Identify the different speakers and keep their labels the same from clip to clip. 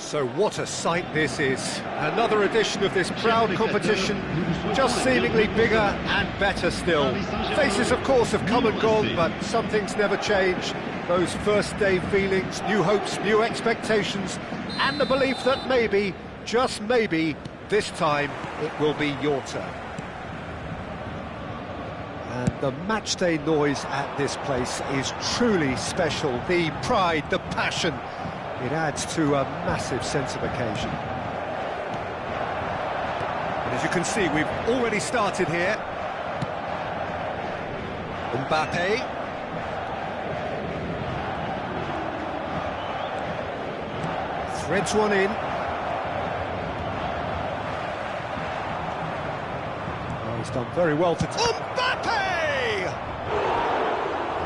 Speaker 1: So what a sight this is. Another edition of this proud competition, just seemingly bigger and better still. Faces, of course, have come and gone, but some things never change. Those first day feelings, new hopes, new expectations, and the belief that maybe, just maybe, this time it will be your turn. And the matchday noise at this place is truly special. The pride, the passion, it adds to a massive sense of occasion. And as you can see, we've already started here. Mbappe. Threads one in. Oh, he's done very well to... Mbappe!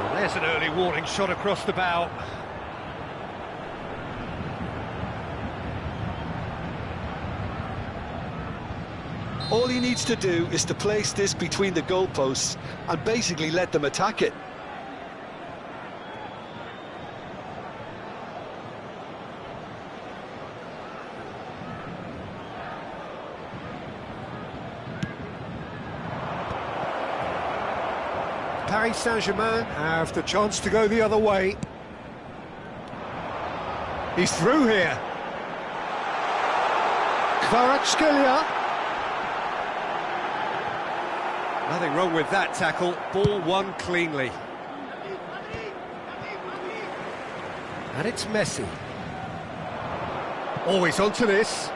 Speaker 1: Well, there's an early warning shot across the bow.
Speaker 2: All he needs to do is to place this between the goalposts and basically let them attack it.
Speaker 1: Paris Saint-Germain have the chance to go the other way. He's through here. Kvaratskhelia. Nothing wrong with that tackle. Ball won cleanly. And it's Messi. Always onto this.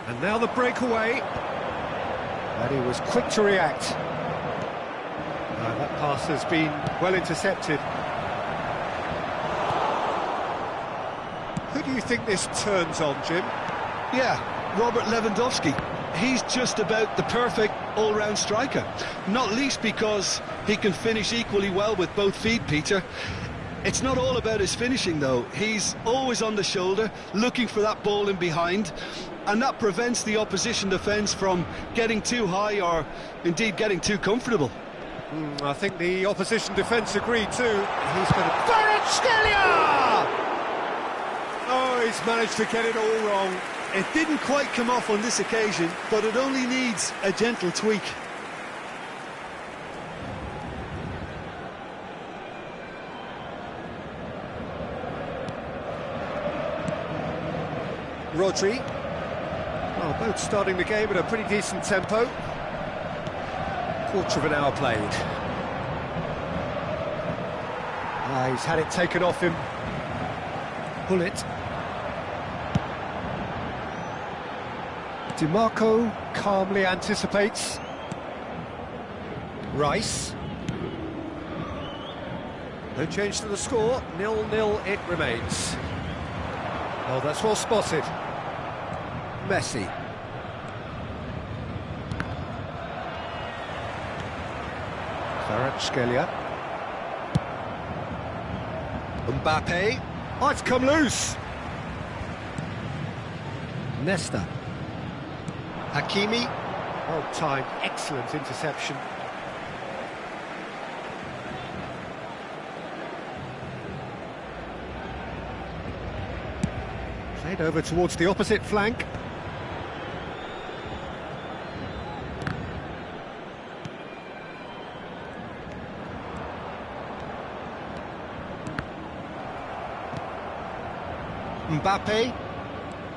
Speaker 1: And now the breakaway. And he was quick to react. That pass has been well intercepted. Who do you think this turns on, Jim?
Speaker 2: Yeah, Robert Lewandowski. He's just about the perfect all-round striker. Not least because he can finish equally well with both feet, Peter. It's not all about his finishing, though. He's always on the shoulder, looking for that ball in behind, and that prevents the opposition defence from getting too high or, indeed, getting too comfortable.
Speaker 1: I think the opposition defence agree too. He's going to... Kvaratskhelia! Oh, he's managed to get it all wrong.
Speaker 2: It didn't quite come off on this occasion, but it only needs a gentle tweak.
Speaker 1: Rodri. Well, both starting the game at a pretty decent tempo. Quarter of an hour played. He's had it taken off him. Bullet. DiMarco calmly anticipates. Rice. No change to the score, 0-0 it remains. Oh, that's well spotted. Messi. Kvaratskhelia. Mbappe. Oh, it's come loose. Nesta. Hakimi. Well timed, excellent interception. Played over towards the opposite flank.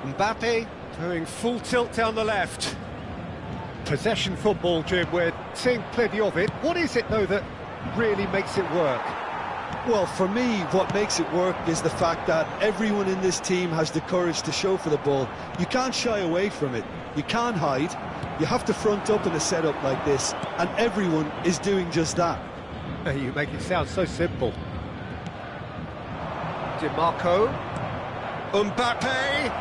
Speaker 1: Mbappe going full tilt down the left. Possession football, Jim, we're seeing plenty of it. What is it, though, that really makes it work?
Speaker 2: Well, for me, what makes it work is the fact that everyone in this team has the courage to show for the ball. You can't shy away from it. You can't hide. You have to front up in a setup like this, and everyone is doing just that.
Speaker 1: You make it sound so simple. DiMarco. Mbappe.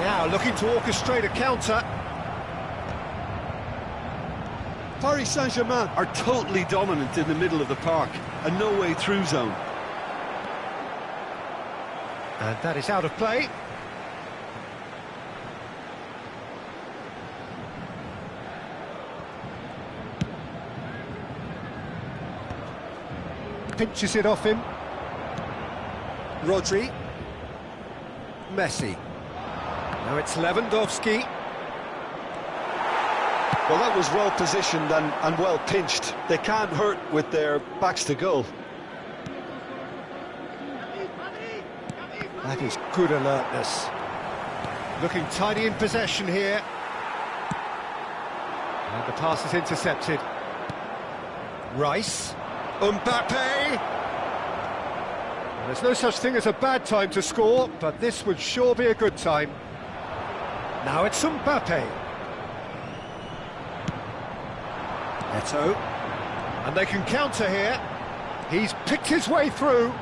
Speaker 1: Now looking to orchestrate a counter.
Speaker 2: Paris Saint-Germain are totally dominant in the middle of the park, a no-way through zone.
Speaker 1: And that is out of play. pinches it off him. Rodri. Messi. Now it's Lewandowski.
Speaker 2: Well, that was well positioned and well pinched. They can't hurt with their backs to goal.
Speaker 1: That is good alertness. Looking tidy in possession here. And the pass is intercepted. Rice. Mbappe. There's no such thing as a bad time to score, but this would sure be a good time. Now it's Mbappe. Eto. And they can counter here. He's picked his way through.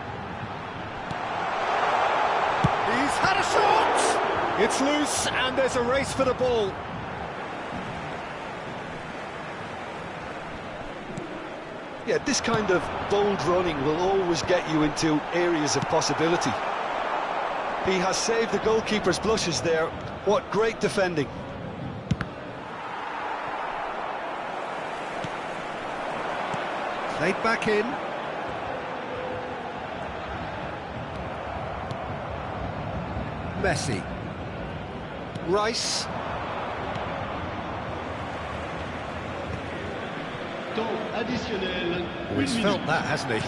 Speaker 1: He's had a shot! It's loose, and there's a race for the ball.
Speaker 2: Yeah, this kind of bold running will always get you into areas of possibility. He has saved the goalkeeper's blushes there. What great defending.
Speaker 1: Played back in. Messi. Rice. Oh, he's felt that, hasn't he?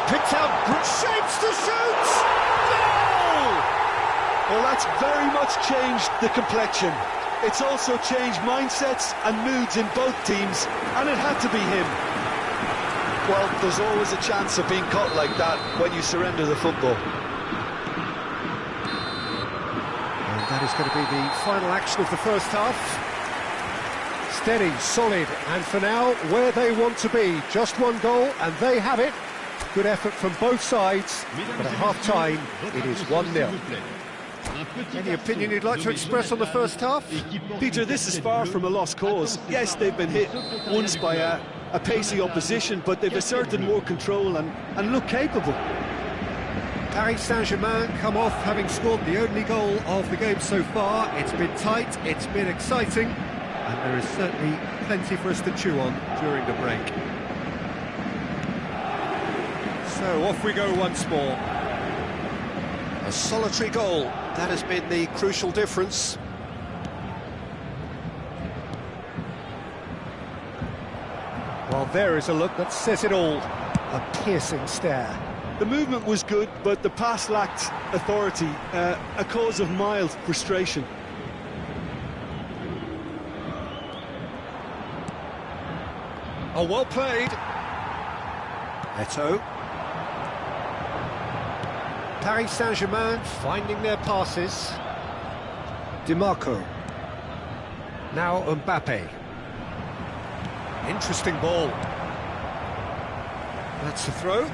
Speaker 1: Picked out, shapes to shoot! Goal!
Speaker 2: Well, that's very much changed the complexion. It's also changed mindsets and moods in both teams, and it had to be him. Well, there's always a chance of being caught like that when you surrender the football.
Speaker 1: And that is going to be the final action of the first half. Steady, solid, and for now, where they want to be. Just one goal, and they have it. Good effort from both sides, but at half-time, it is 1-0. Any opinion you'd like to express on the first half?
Speaker 2: Peter, this is far from a lost cause. Yes, they've been hit once by a pacey opposition, but they've asserted more control and look capable.
Speaker 1: Paris Saint-Germain come off having scored the only goal of the game so far. It's been tight, it's been exciting, and there is certainly plenty for us to chew on during the break. So off we go once more. A solitary goal, that has been the crucial difference. Well, there is a look that says it all. A piercing stare.
Speaker 2: The movement was good, but the pass lacked authority, a cause of mild frustration.
Speaker 1: Oh, well played. Eto. Paris Saint-Germain finding their passes. DiMarco. Now Mbappe. Interesting ball. That's a throw.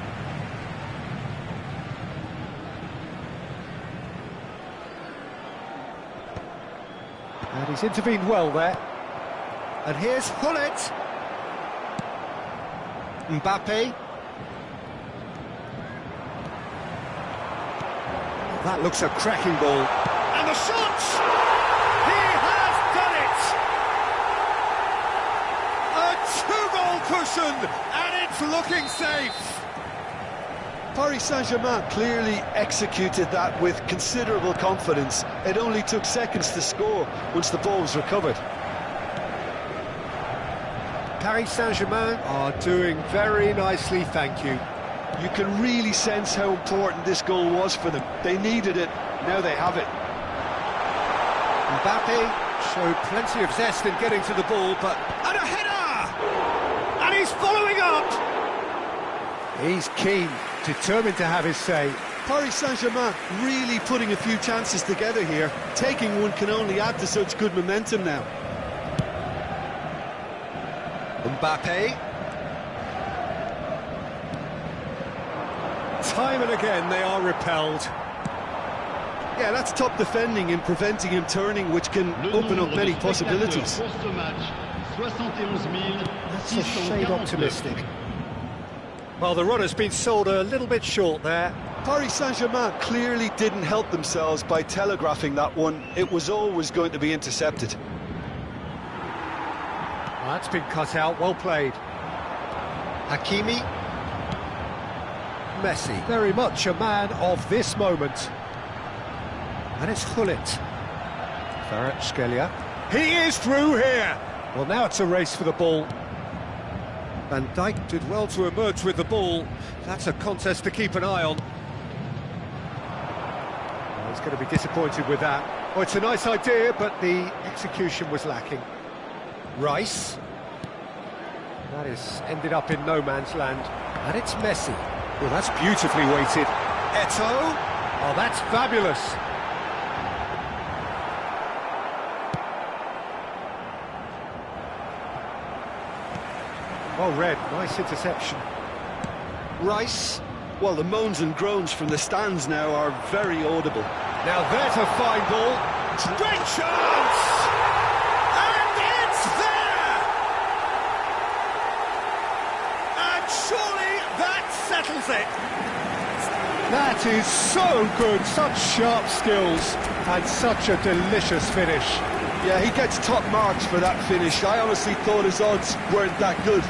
Speaker 1: And he's intervened well there. And here's Hullet. Mbappe. That looks a cracking ball. And the shot! He has done it! A two-goal cushion, and it's looking safe.
Speaker 2: Paris Saint-Germain clearly executed that with considerable confidence. It only took seconds to score once the ball was recovered.
Speaker 1: Paris Saint-Germain are doing very nicely, thank you.
Speaker 2: You can really sense how important this goal was for them. They needed it, now they have it.
Speaker 1: Mbappe showed plenty of zest in getting to the ball, but... And a header! And he's following up! He's keen, determined to have his say.
Speaker 2: Paris Saint-Germain really putting a few chances together here. Taking one can only add to such good momentum now.
Speaker 1: Mbappe. Time and again they are repelled.
Speaker 2: Yeah, that's top defending in preventing him turning, which can open up many possibilities.
Speaker 1: That's a shade optimistic. Well, the run has been sold a little bit short there.
Speaker 2: Paris Saint-Germain clearly didn't help themselves by telegraphing that one. It was always going to be intercepted.
Speaker 1: Well, that's been cut out, well played. Hakimi. Messi, very much a man of this moment. And it's Gullit. Kvaratskhelia. He is through here! Well, now it's a race for the ball. Van Dijk did well to emerge with the ball. That's a contest to keep an eye on. Well, he's going to be disappointed with that. Well, it's a nice idea, but the execution was lacking. Rice. That is ended up in no man's land. And it's Messi. Well, that's beautifully weighted. Eto'o. Oh, that's fabulous. Oh, Red, nice interception.
Speaker 2: Rice. Well, the moans and groans from the stands now are very audible.
Speaker 1: Now there's a fine ball. Great chance! And it's there! And surely that settles it. That is so good, such sharp skills and such a delicious finish.
Speaker 2: Yeah, he gets top marks for that finish. I honestly thought his odds weren't that good.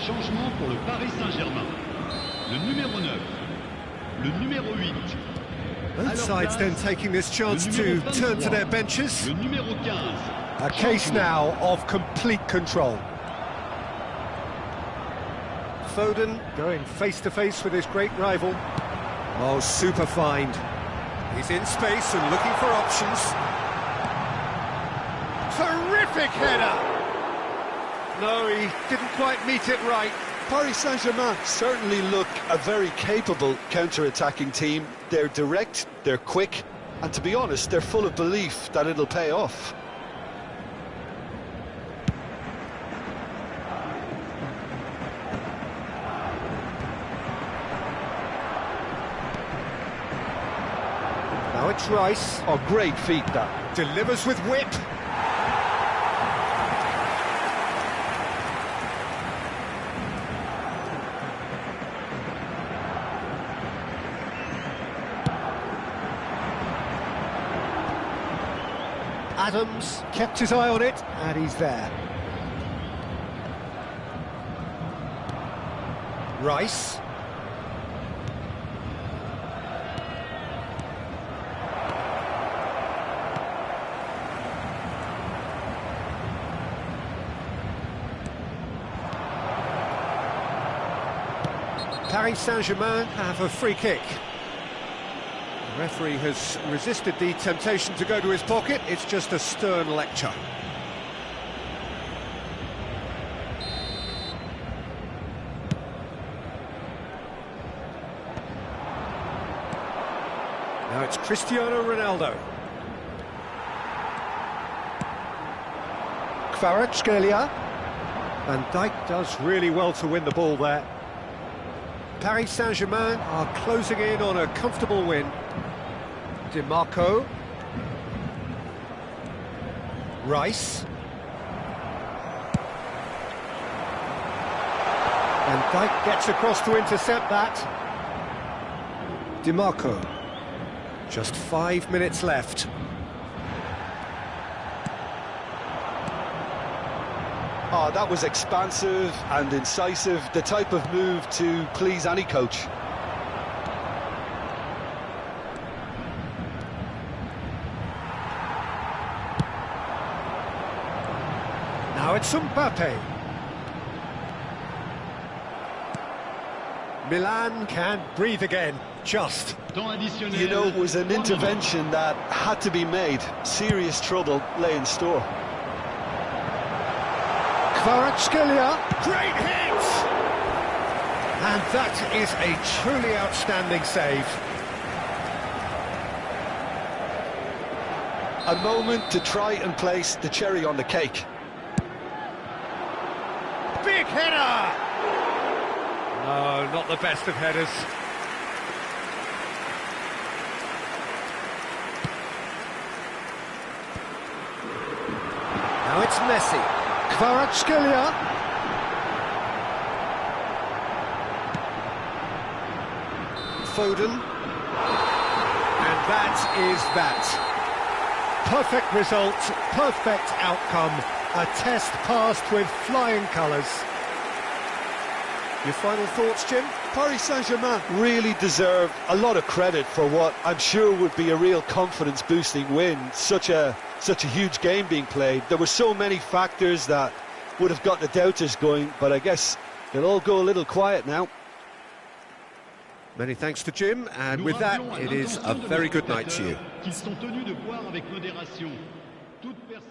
Speaker 3: Changement pour le Paris Saint-Germain. Le numéro 9, le numéro 8.
Speaker 1: Both sides then taking this chance to turn to their benches.
Speaker 3: Le numéro 15.
Speaker 1: A case now of complete control. Foden going face-to-face with his great rival. Oh, super find. He's in space and looking for options. Terrific header! No, he didn't quite meet it right.
Speaker 2: Paris Saint-Germain certainly look a very capable counter-attacking team. They're direct, they're quick, and to be honest, they're full of belief that it'll pay off.
Speaker 1: Now it's Rice.
Speaker 2: Oh, great feat that.
Speaker 1: Delivers with whip. Adams kept his eye on it, and he's there. Rice. Paris Saint-Germain have a free kick. The referee has resisted the temptation to go to his pocket. It's just a stern lecture. Now it's Cristiano Ronaldo. Kvaratskhelia. Van Dijk does really well to win the ball there. Paris Saint-Germain are closing in on a comfortable win. DiMarco. Rice. Van Dijk gets across to intercept that. DiMarco. Just 5 minutes left.
Speaker 2: Oh, that was expansive and incisive, the type of move to please any coach.
Speaker 1: Now it's Mbappe. Milan can't breathe again, just.
Speaker 2: You know, it was an intervention that had to be made. Serious trouble lay in store.
Speaker 1: Kvaratskhelia, great hit! And that is a truly outstanding save.
Speaker 2: A moment to try and place the cherry on the cake.
Speaker 1: Big header! Oh, not the best of headers. Now it's Messi. Kvaratskhelia. Foden. And that is that. Perfect result, perfect outcome. A test passed with flying colours. Your final thoughts, Jim?
Speaker 2: Paris Saint-Germain really deserve a lot of credit for what I'm sure would be a real confidence-boosting win. Such a huge game being played. There were so many factors that would have got the doubters going, but I guess they'll all go a little quiet now.
Speaker 1: Many thanks to Jim, and with that, it is a very good night to you.
Speaker 3: Qu'ils sont tenus de boire avec modération. Toute personne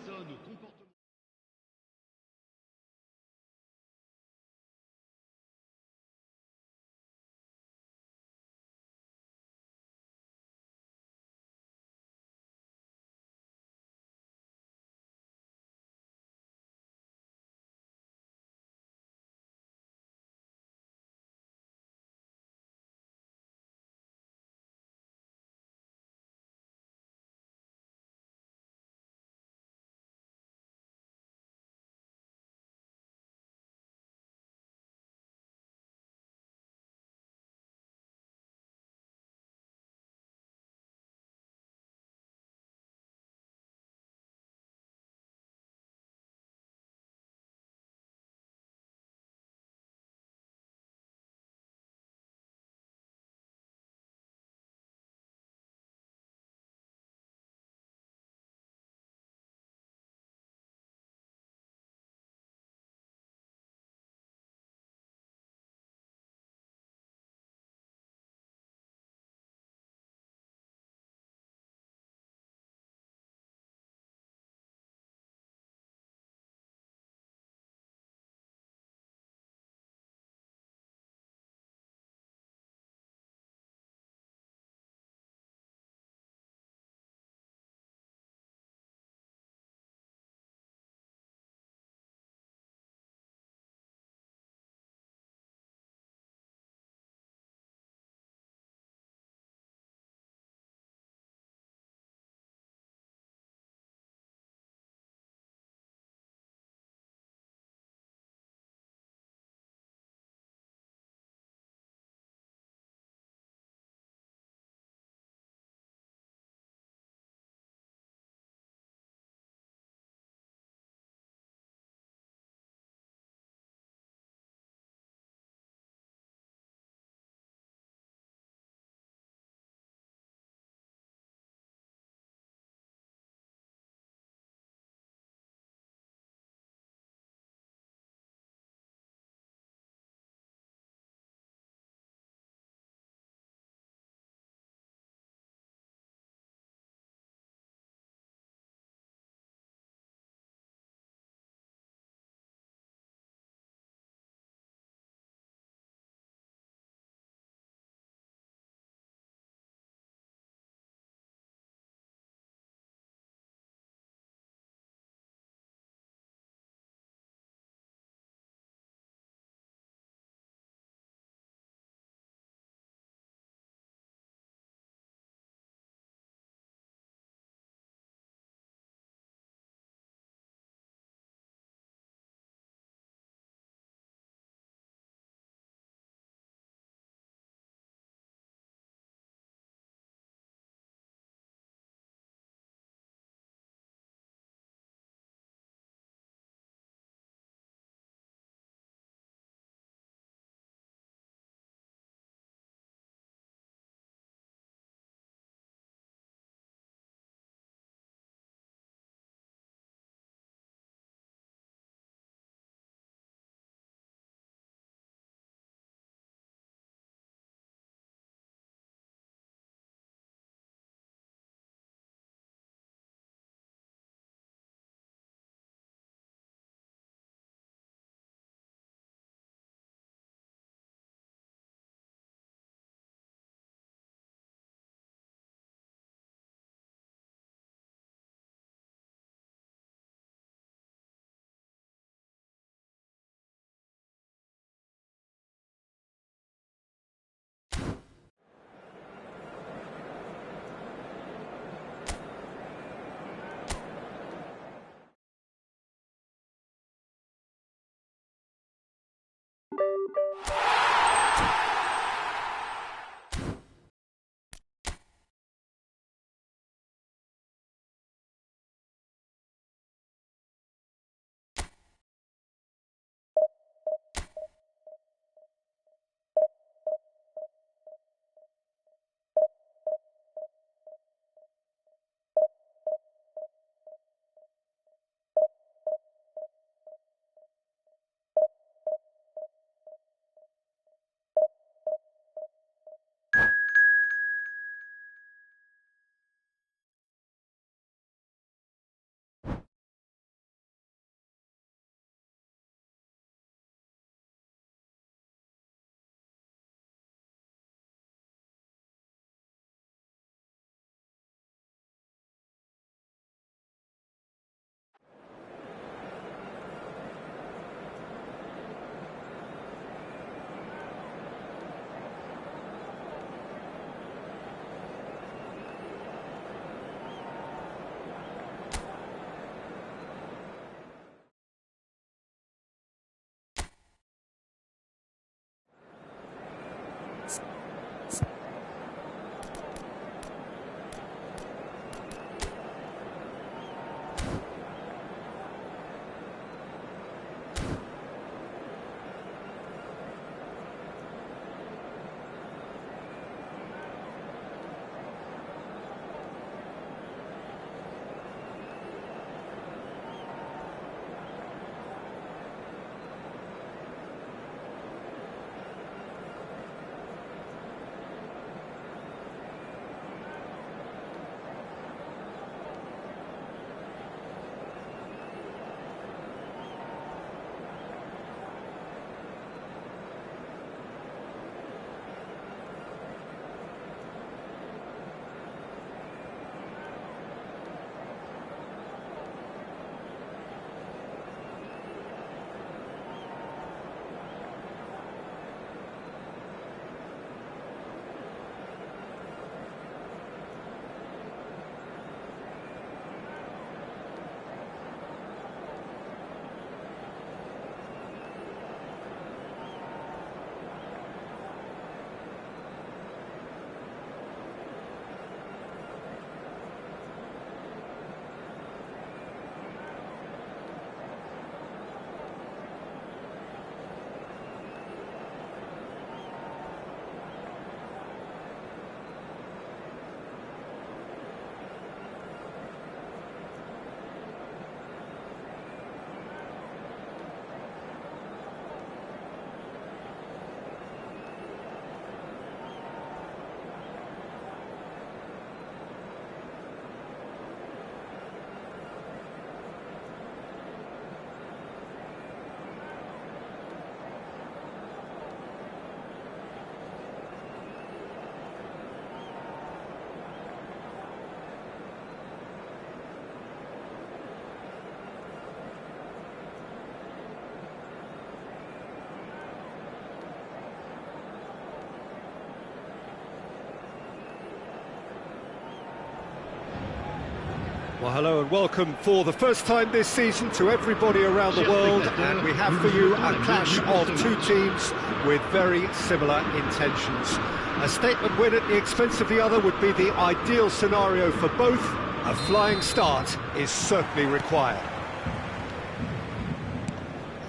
Speaker 1: Well, hello and welcome for the first time this season to everybody around the world, and we have for you a clash of two teams with very similar intentions. A statement win at the expense of the other would be the ideal scenario for both. A flying start is certainly required.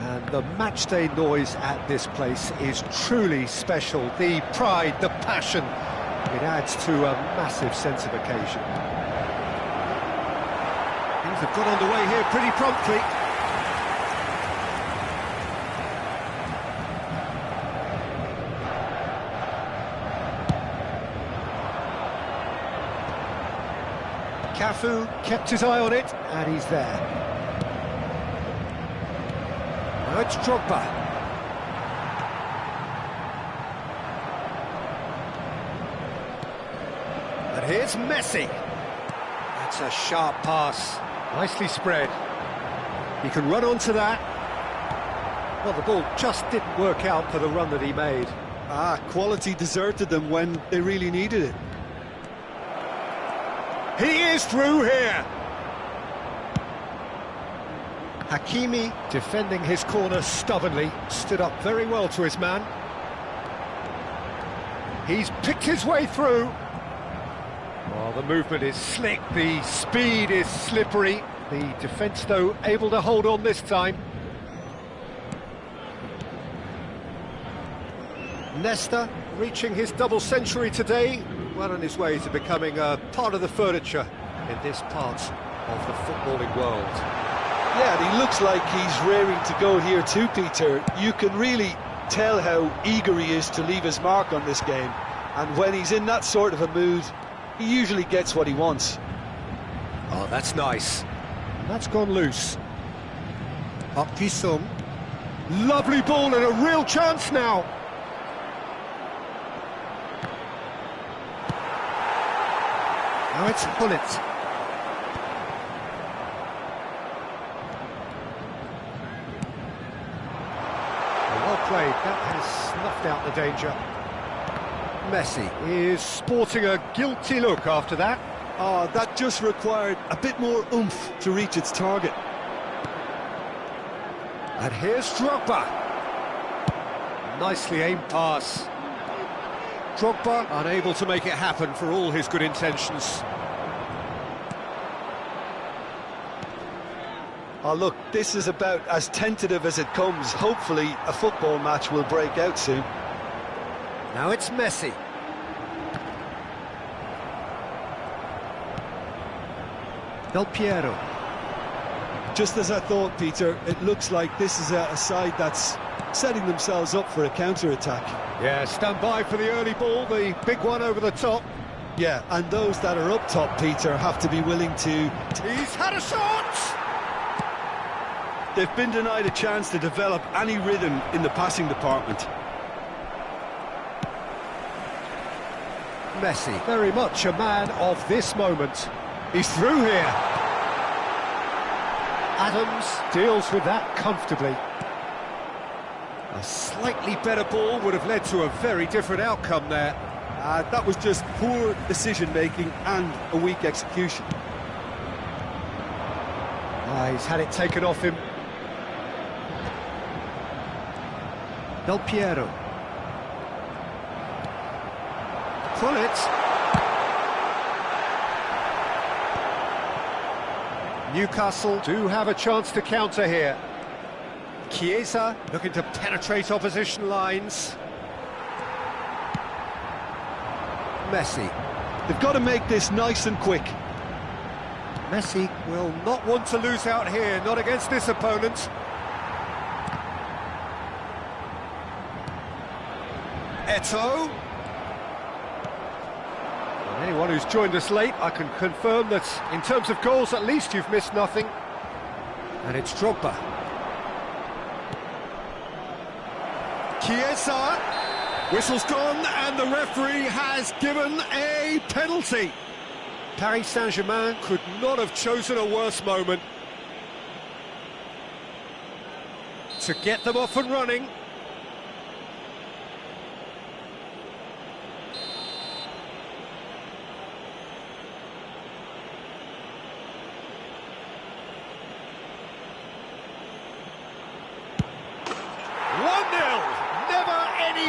Speaker 1: And the matchday noise at this place is truly special. The pride, the passion, it adds to a massive sense of occasion. Things have got underway here pretty promptly. Cafu kept his eye on it, and he's there. Now it's Drogba. And here's Messi. That's a sharp pass. Nicely spread. He can run onto that. Well, the ball just didn't work out for the run that he made.
Speaker 2: Quality deserted them when they really needed it.
Speaker 1: He is through here. Hakimi, defending his corner stubbornly, stood up very well to his man. He's picked his way through. Well, the movement is slick, the speed is slippery. The defence, though, able to hold on this time. Nesta, reaching his double century today, well on his way to becoming a part of the furniture in this part of the footballing world.
Speaker 2: Yeah, and he looks like he's raring to go here too, Peter. You can really tell how eager he is to leave his mark on this game. And when he's in that sort of a mood, he usually gets what he wants.
Speaker 1: Oh, that's nice. That's gone loose. Up Pisum. Lovely ball and a real chance now. Now it's Hullet. Well played, that has snuffed out the danger. Messi is sporting a guilty look after that.
Speaker 2: Oh, that just required a bit more oomph to reach its target.
Speaker 1: And here's Drogba. Nicely aimed pass. Drogba unable to make it happen for all his good intentions.
Speaker 2: Oh, look, this is about as tentative as it comes. Hopefully, a football match will break out soon.
Speaker 1: Now it's Messi. Del Piero.
Speaker 2: Just as I thought, Peter, it looks like this is a side that's setting themselves up for a counter-attack.
Speaker 1: Yeah, stand by for the early ball, the big one over the top.
Speaker 2: Yeah, and those that are up top, Peter, have to be willing to...
Speaker 1: He's had a shot!
Speaker 2: They've been denied a chance to develop any rhythm in the passing department.
Speaker 1: Messi, very much a man of this moment. He's through here. Adams deals with that comfortably. A slightly better ball would have led to a very different outcome there.
Speaker 2: That was just poor decision-making and a weak execution.
Speaker 1: He's had it taken off him. Del Piero. Hullet. Newcastle do have a chance to counter here. Chiesa looking to penetrate opposition lines. Messi.
Speaker 2: They've got to make this nice and quick.
Speaker 1: Messi will not want to lose out here, not against this opponent. Eto'o. Anyone who's joined us late, I can confirm that in terms of goals, at least you've missed nothing. And it's Drogba. Chiesa. Whistle's gone, and the referee has given a penalty. Paris Saint-Germain could not have chosen a worse moment to get them off and running.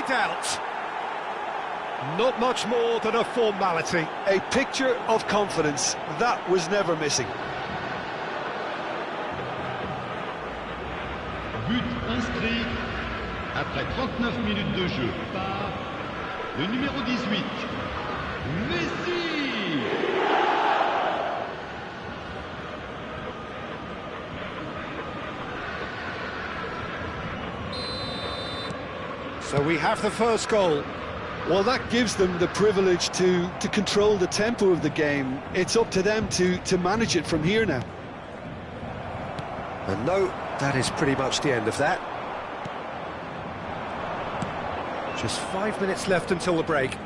Speaker 1: Doubt. Not much more than a formality.
Speaker 2: A picture of confidence that was never missing.
Speaker 3: But inscrit après 39 minutes de jeu par le numéro 18, Messi.
Speaker 1: So we have the first goal.
Speaker 2: Well, that gives them the privilege to control the tempo of the game. It's up to them to manage it from here now.
Speaker 1: And no, that is pretty much the end of that. Just 5 minutes left until the break.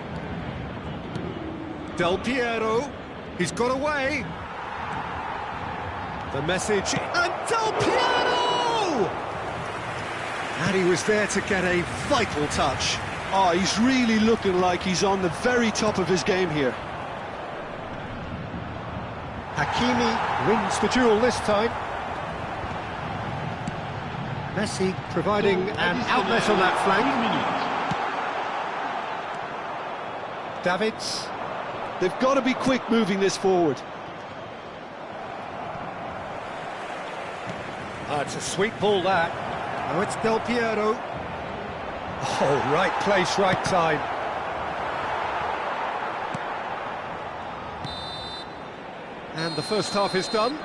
Speaker 1: Del Piero, he's got away. The message, and Del Piero! And he was there to get a vital touch.
Speaker 2: Oh, he's really looking like he's on the very top of his game here.
Speaker 1: Hakimi wins the duel this time. Messi providing an outlet on that flank. Davids.
Speaker 2: They've got to be quick moving this forward.
Speaker 1: It's a sweet ball, that. Oh, it's Del Piero. Oh, right place, right time. And the first half is done.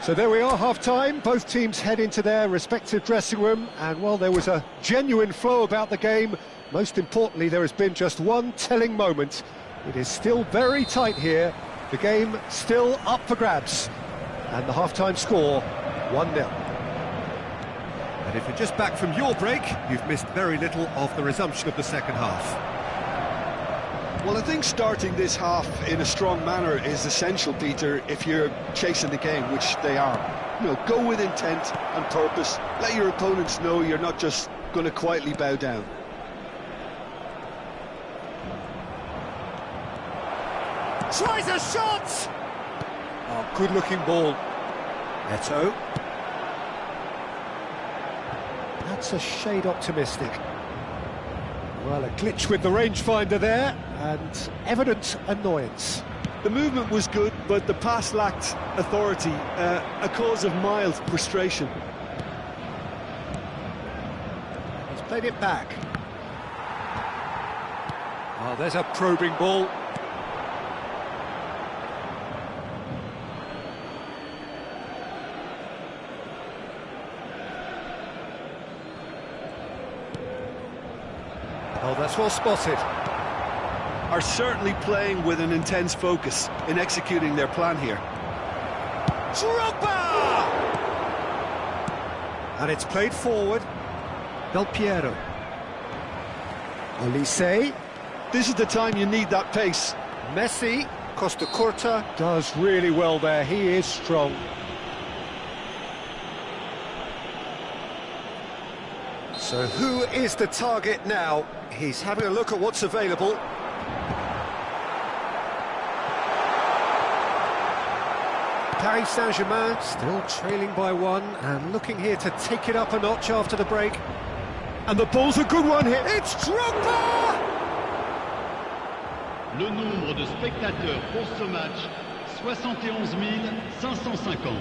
Speaker 1: So there we are, half-time. Both teams head into their respective dressing room, and while there was a genuine flow about the game, most importantly, there has been just one telling moment. It is still very tight here. The game still up for grabs. And the half-time score, 1-0. And if you're just back from your break, you've missed very little of the resumption of the second half.
Speaker 2: Well, I think starting this half in a strong manner is essential, Peter, if you're chasing the game, which they are. You know, go with intent and purpose. Let your opponents know you're not just going to quietly bow down.
Speaker 1: Tries a shot! Oh, good-looking ball. Neto. That's a shade optimistic. Well, a glitch with the rangefinder there, and evident annoyance.
Speaker 2: The movement was good, but the pass lacked authority, a cause of mild frustration.
Speaker 1: He's played it back. Oh, there's a probing ball. Oh, that's well spotted.
Speaker 2: Are certainly playing with an intense focus in executing their plan here.
Speaker 1: Drogba! And it's played forward. Del Piero. Olise.
Speaker 2: This is the time you need that pace.
Speaker 1: Messi. Costa Curta does really well there. He is strong. So who is the target now? He's having a look at what's available. Paris Saint-Germain still trailing by one and looking here to take it up a notch after the break. And the ball's a good one here. It's Drogba!
Speaker 3: Le nombre de spectateurs pour ce match, 71 550.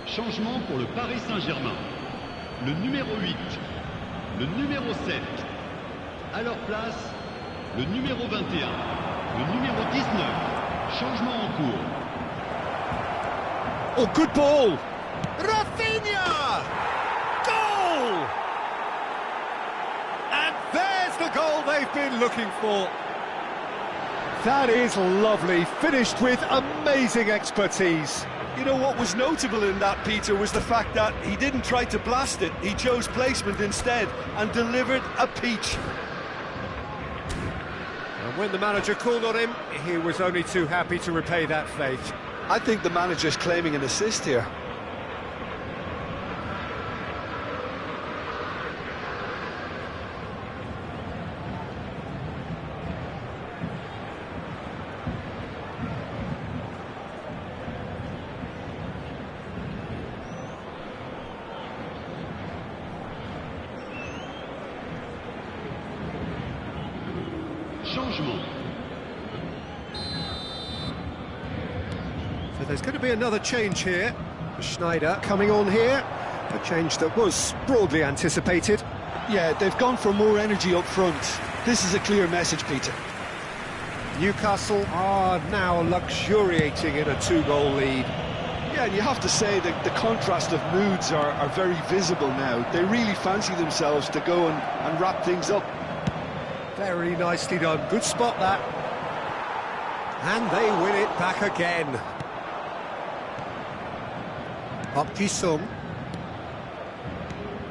Speaker 3: Changement pour le Paris Saint-Germain. Le numéro 8, le numéro 7. À leur place, le numéro 21, le numéro 19. Changement en cours.
Speaker 1: Oh, good ball! Rafinha! Goal! And there's the goal they've been looking for. That is lovely, finished with amazing expertise.
Speaker 2: You know, what was notable in that, Peter, was the fact that he didn't try to blast it. He chose placement instead and delivered a peach.
Speaker 1: And when the manager called on him, he was only too happy to repay that faith.
Speaker 2: I think the manager's claiming an assist here.
Speaker 3: changement.
Speaker 1: So there's going to be another change here. Schneider coming on here. A change that was broadly anticipated.
Speaker 2: Yeah, they've gone for more energy up front. This is a clear message, Peter.
Speaker 1: Newcastle are now luxuriating in a 2-goal lead.
Speaker 2: Yeah, and you have to say that the contrast of moods are very visible now. They really fancy themselves to go and wrap things up.
Speaker 1: Very nicely done. Good spot, that. And they win it back again. Sung.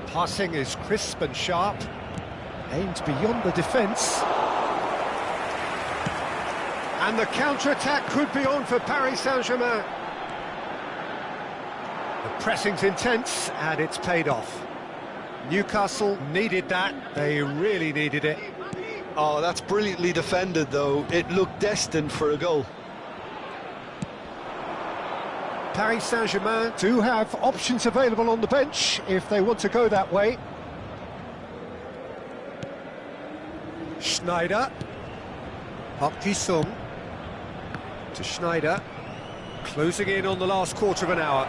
Speaker 1: Passing is crisp and sharp. Aimed beyond the defence. And the counter-attack could be on for Paris Saint-Germain. The pressing's intense, and it's paid off. Newcastle needed that. They really needed it.
Speaker 2: Oh, that's brilliantly defended, though. It looked destined for a goal.
Speaker 1: Paris Saint-Germain do have options available on the bench if they want to go that way. Schneider. Sung. To Schneider. Closing in on the last quarter of an hour.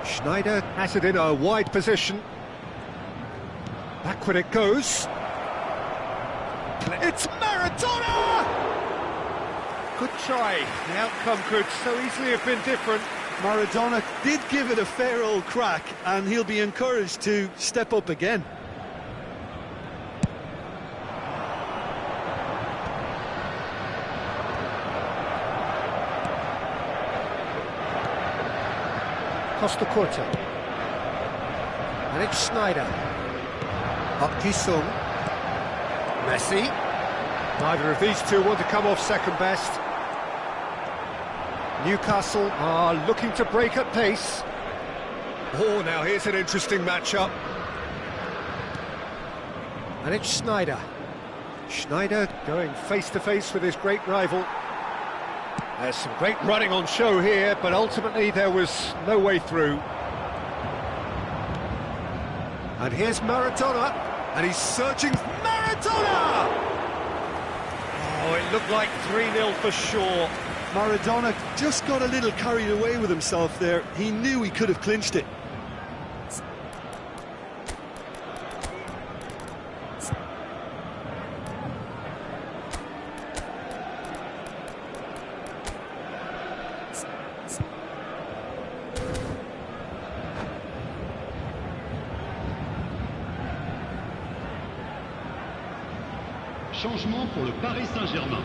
Speaker 1: Schneider has it in a wide position. Backward it goes. It's Maradona! Good try. The outcome could so easily have been different.
Speaker 2: Maradona did give it a fair old crack, and he'll be encouraged to step up again.
Speaker 1: Costa Curta. And it's Schneider. Sung. Messi. Neither of these two want to come off second best. Newcastle are looking to break at pace. Oh, now here's an interesting matchup. And it's Schneider. Schneider going face-to-face with his great rival. There's some great running on show here, but ultimately there was no way through. And here's Maradona, and he's searching. Maradona! Oh, it looked like 3-0 for sure.
Speaker 2: Maradona just got a little carried away with himself there. He knew he could have clinched it.
Speaker 3: Changement pour le Paris Saint-Germain.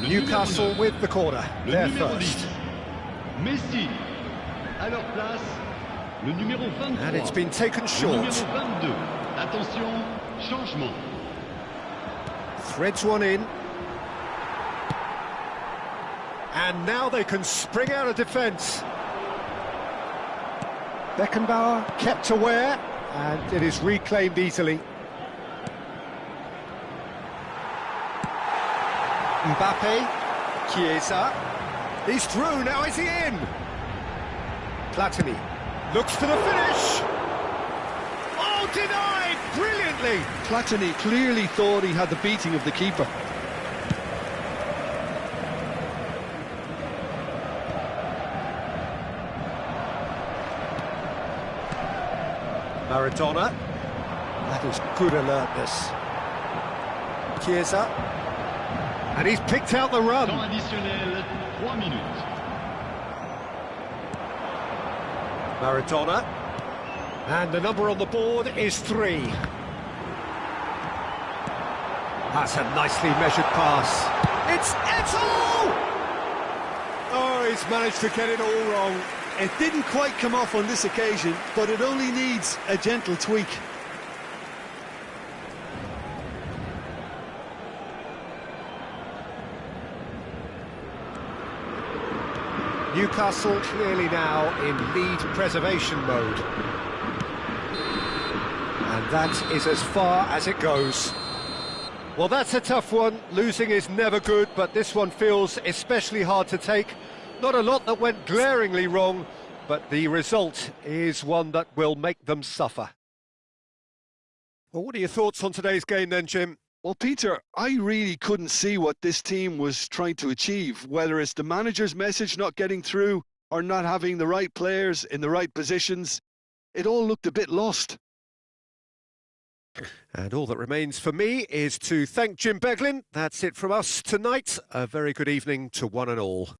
Speaker 1: Newcastle with the corner. They're first.
Speaker 3: Messi. À leur place, le numéro 23.
Speaker 1: And it's been taken short.
Speaker 3: Le numéro 22. Attention, changement.
Speaker 1: Threads one in. And now they can spring out of defence. Beckenbauer kept aware, and it is reclaimed easily. Mbappe, Chiesa, he's through, now is he in? Platini looks for the finish. Oh, denied, brilliantly.
Speaker 2: Platini clearly thought he had the beating of the keeper.
Speaker 1: Maradona, that is good alertness. Chiesa. And he's picked out the run.
Speaker 3: Temps additionnel, 3 minutes.
Speaker 1: Maradona. And the number on the board is 3. That's a nicely measured pass. It's Eto'o! Oh, he's managed to get it all wrong.
Speaker 2: It didn't quite come off on this occasion, but it only needs a gentle tweak.
Speaker 1: Newcastle clearly now in lead preservation mode. And that is as far as it goes. Well, that's a tough one. Losing is never good, but this one feels especially hard to take. Not a lot that went glaringly wrong, but the result is one that will make them suffer. Well, what are your thoughts on today's game then, Jim?
Speaker 2: Well, Peter, I really couldn't see what this team was trying to achieve, whether it's the manager's message not getting through or not having the right players in the right positions. It all looked a bit lost.
Speaker 1: And all that remains for me is to thank Jim Beglin. That's it from us tonight. A very good evening to one and all.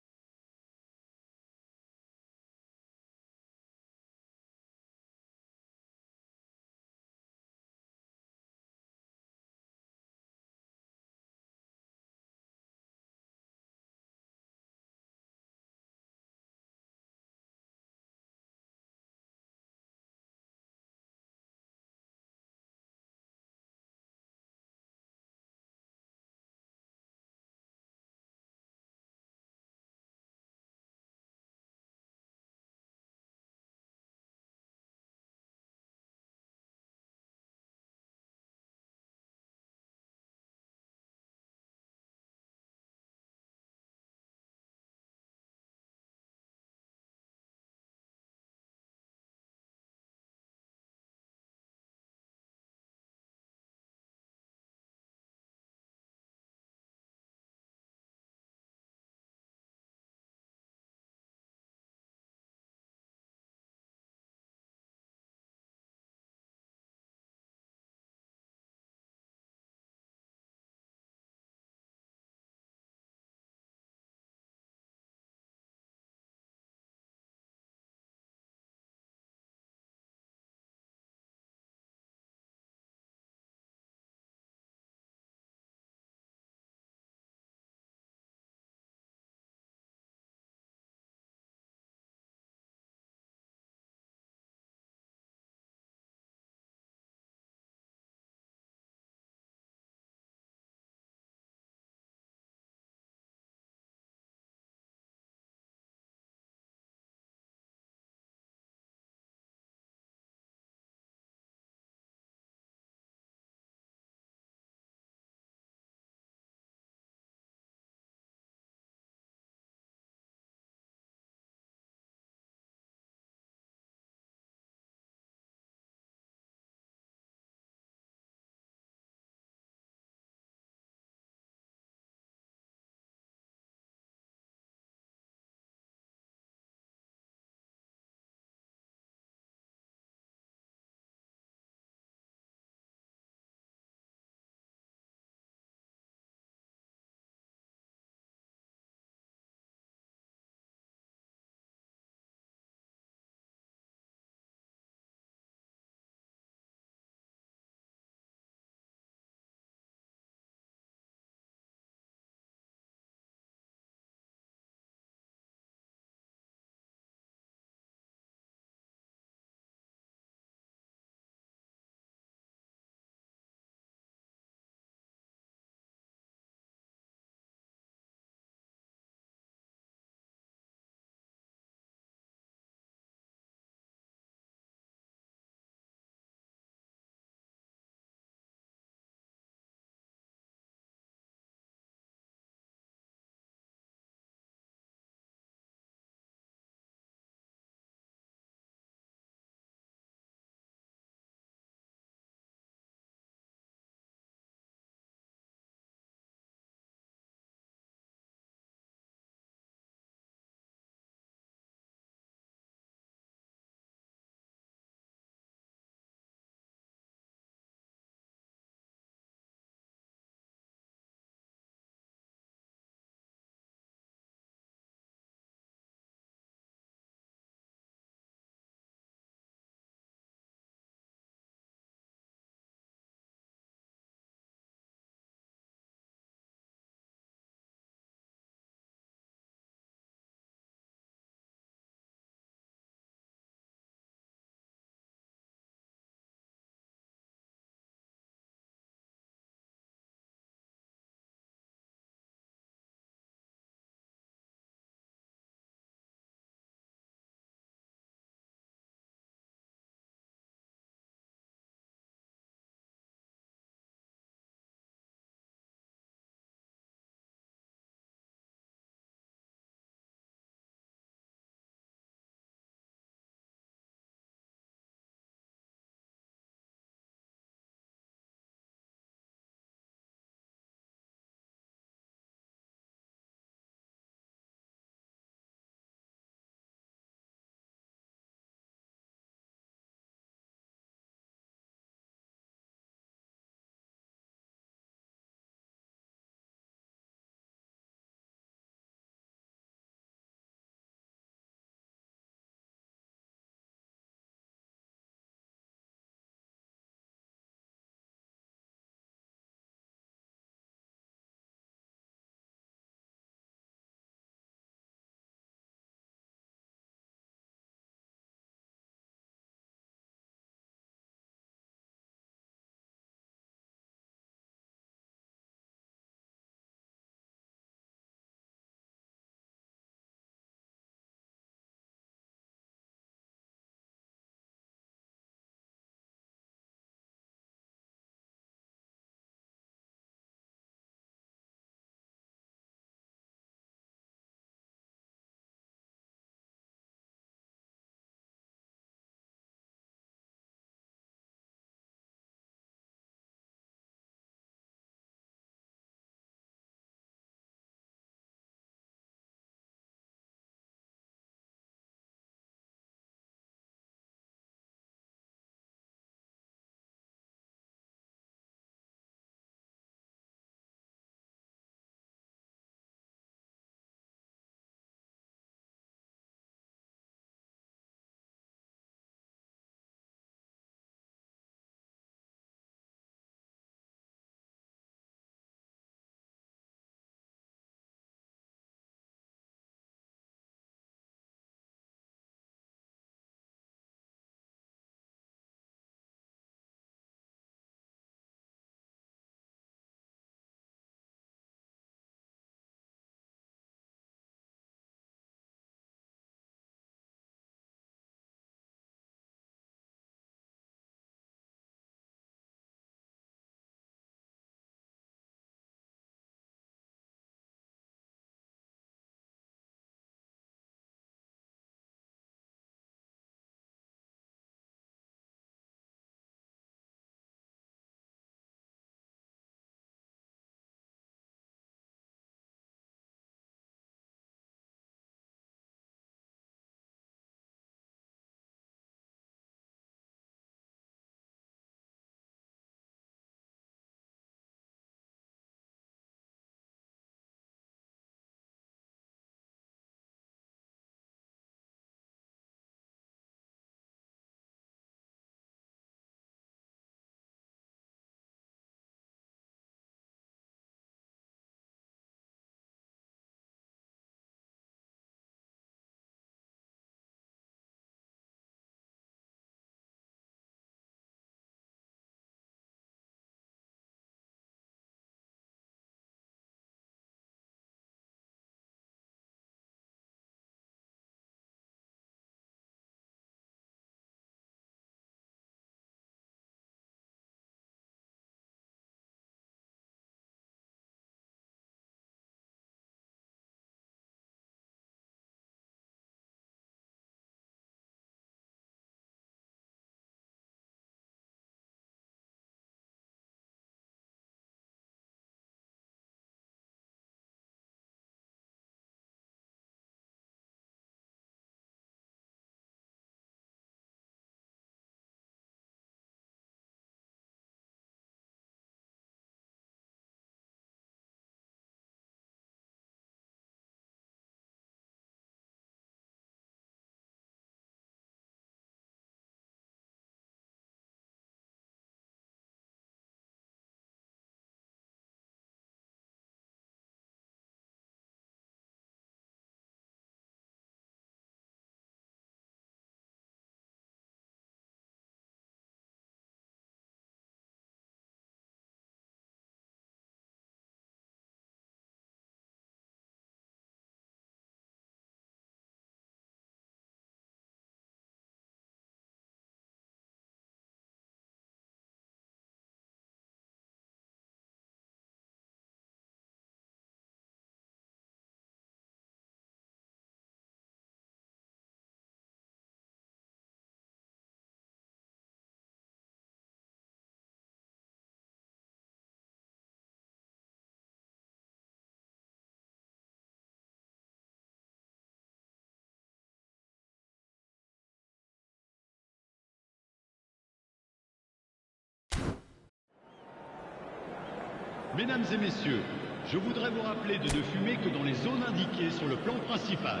Speaker 3: Mesdames et messieurs, je voudrais vous rappeler de ne fumer que dans les zones indiquées sur le plan principal.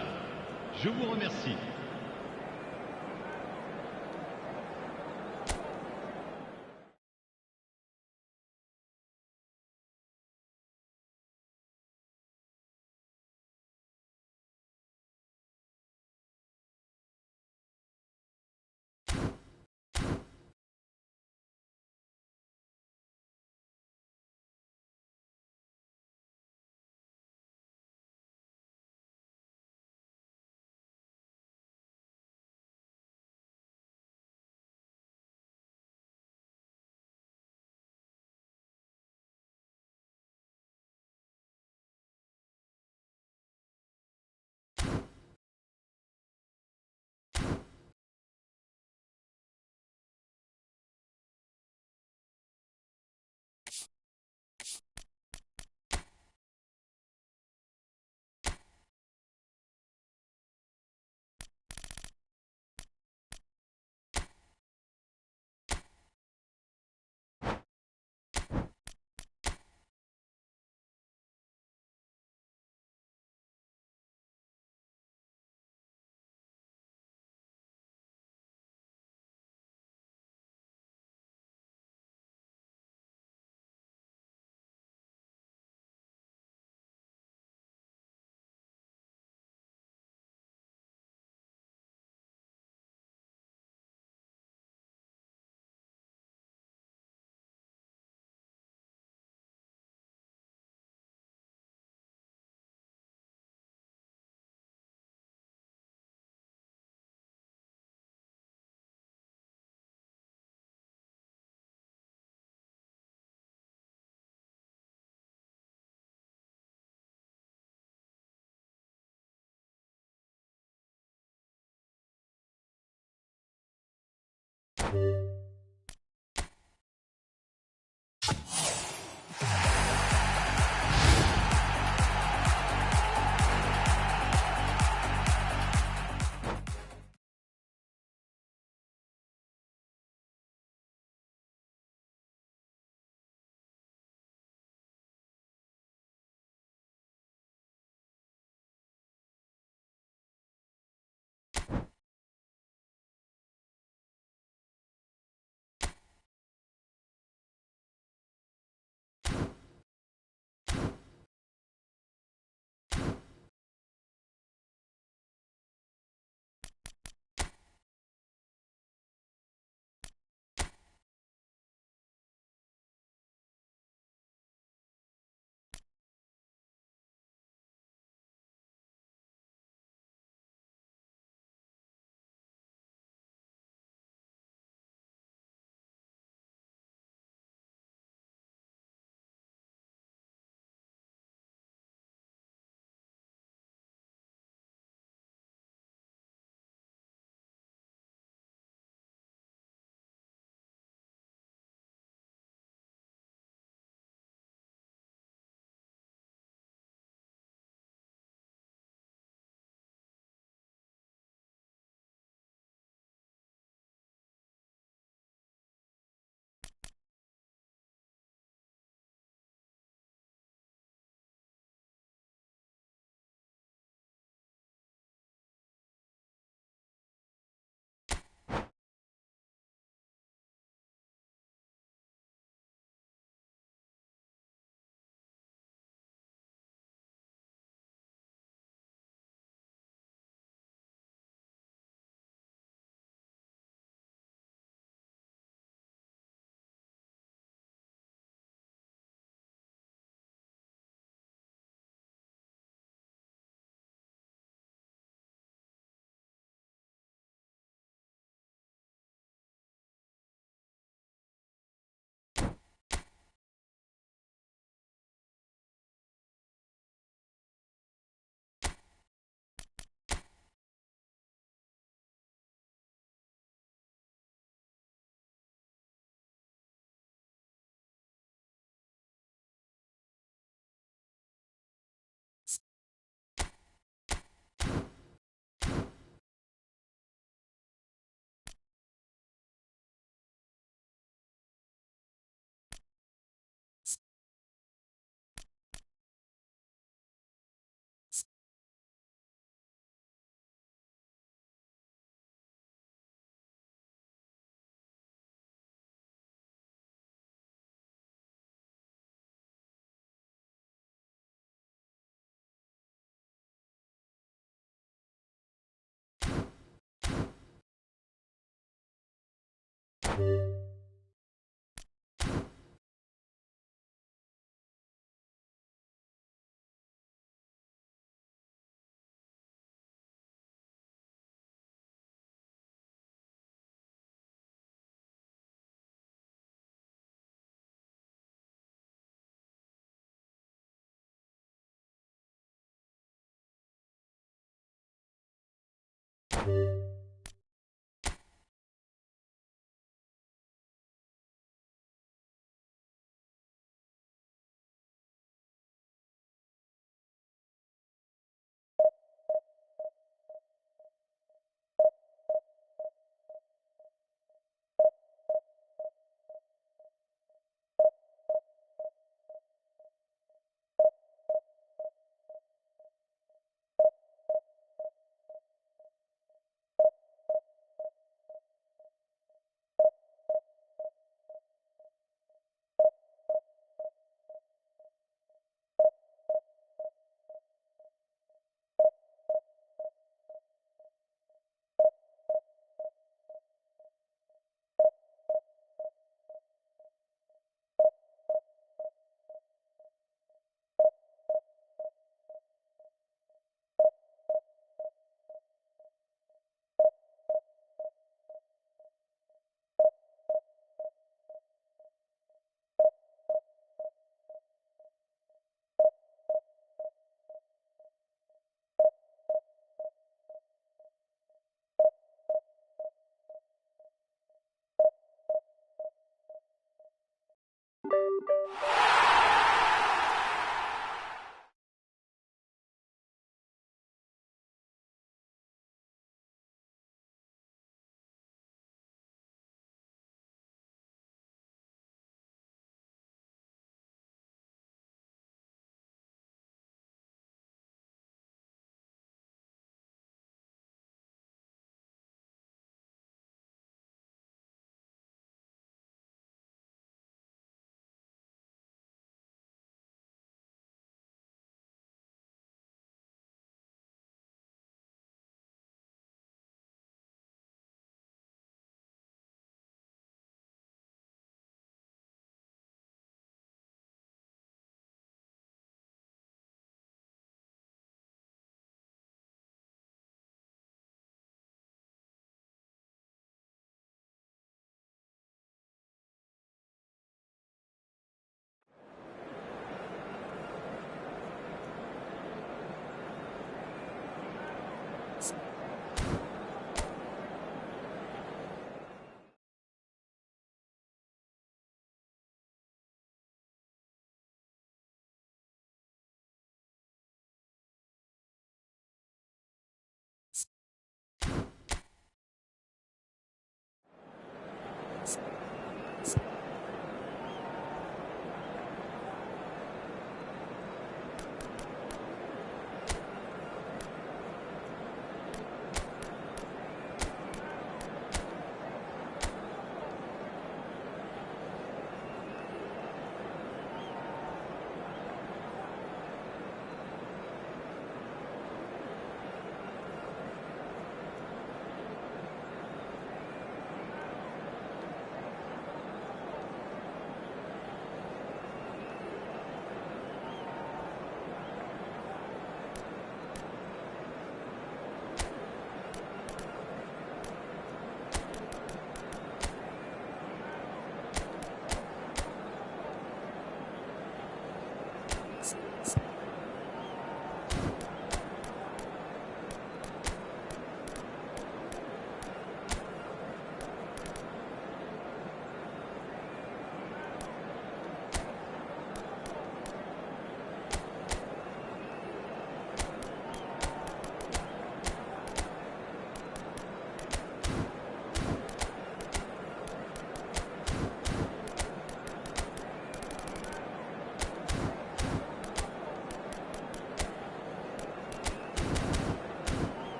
Speaker 3: Je vous remercie.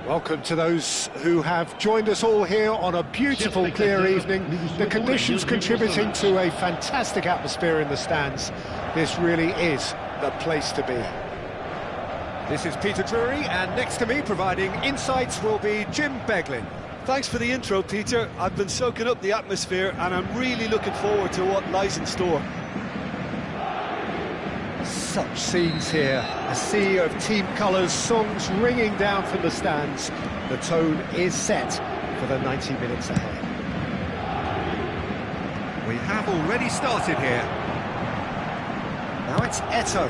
Speaker 1: Welcome to those who have joined us all here on a beautiful, clear evening. The conditions contributing to a fantastic atmosphere in the stands. This really is the place to be. This is Peter Drury, and next to me, providing insights, will be Jim Beglin.
Speaker 2: Thanks for the intro, Peter. I've been soaking up the atmosphere, and I'm really looking forward to what lies in store.
Speaker 1: Such scenes here, a sea of team colours, songs ringing down from the stands. The tone is set for the 90 minutes ahead. We have already started here. Now it's Eto'o.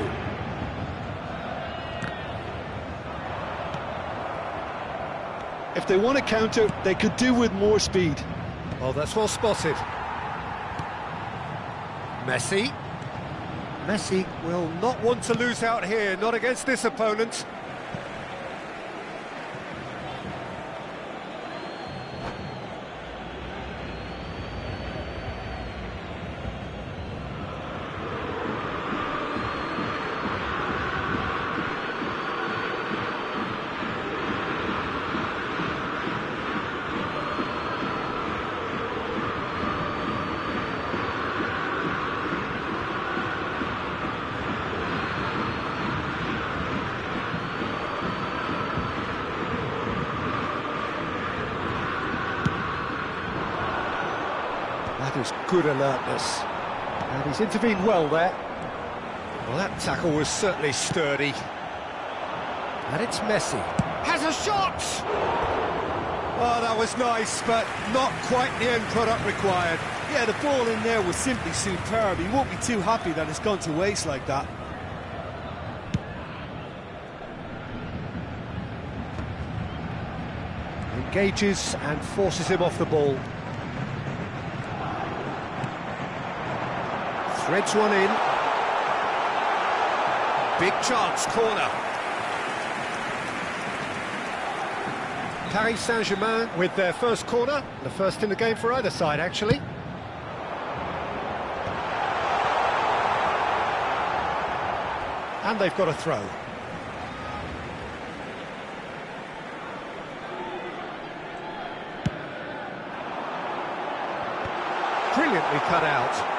Speaker 2: If they want to counter, they could do with more speed.
Speaker 1: Oh, that's well spotted. Messi. Messi will not want to lose out here, not against this opponent. That is good alertness, and he's intervened well there. Well, that tackle was certainly sturdy. And it's Messi. Has a shot! Oh, that was nice, but not quite the end product required.
Speaker 2: Yeah, the ball in there was simply superb. He won't be too happy that it's gone to waste like that.
Speaker 1: Engages and forces him off the ball. Threads one in. Big chance, corner. Paris Saint-Germain with their first corner. The first in the game for either side, actually. And they've got a throw. Brilliantly cut out.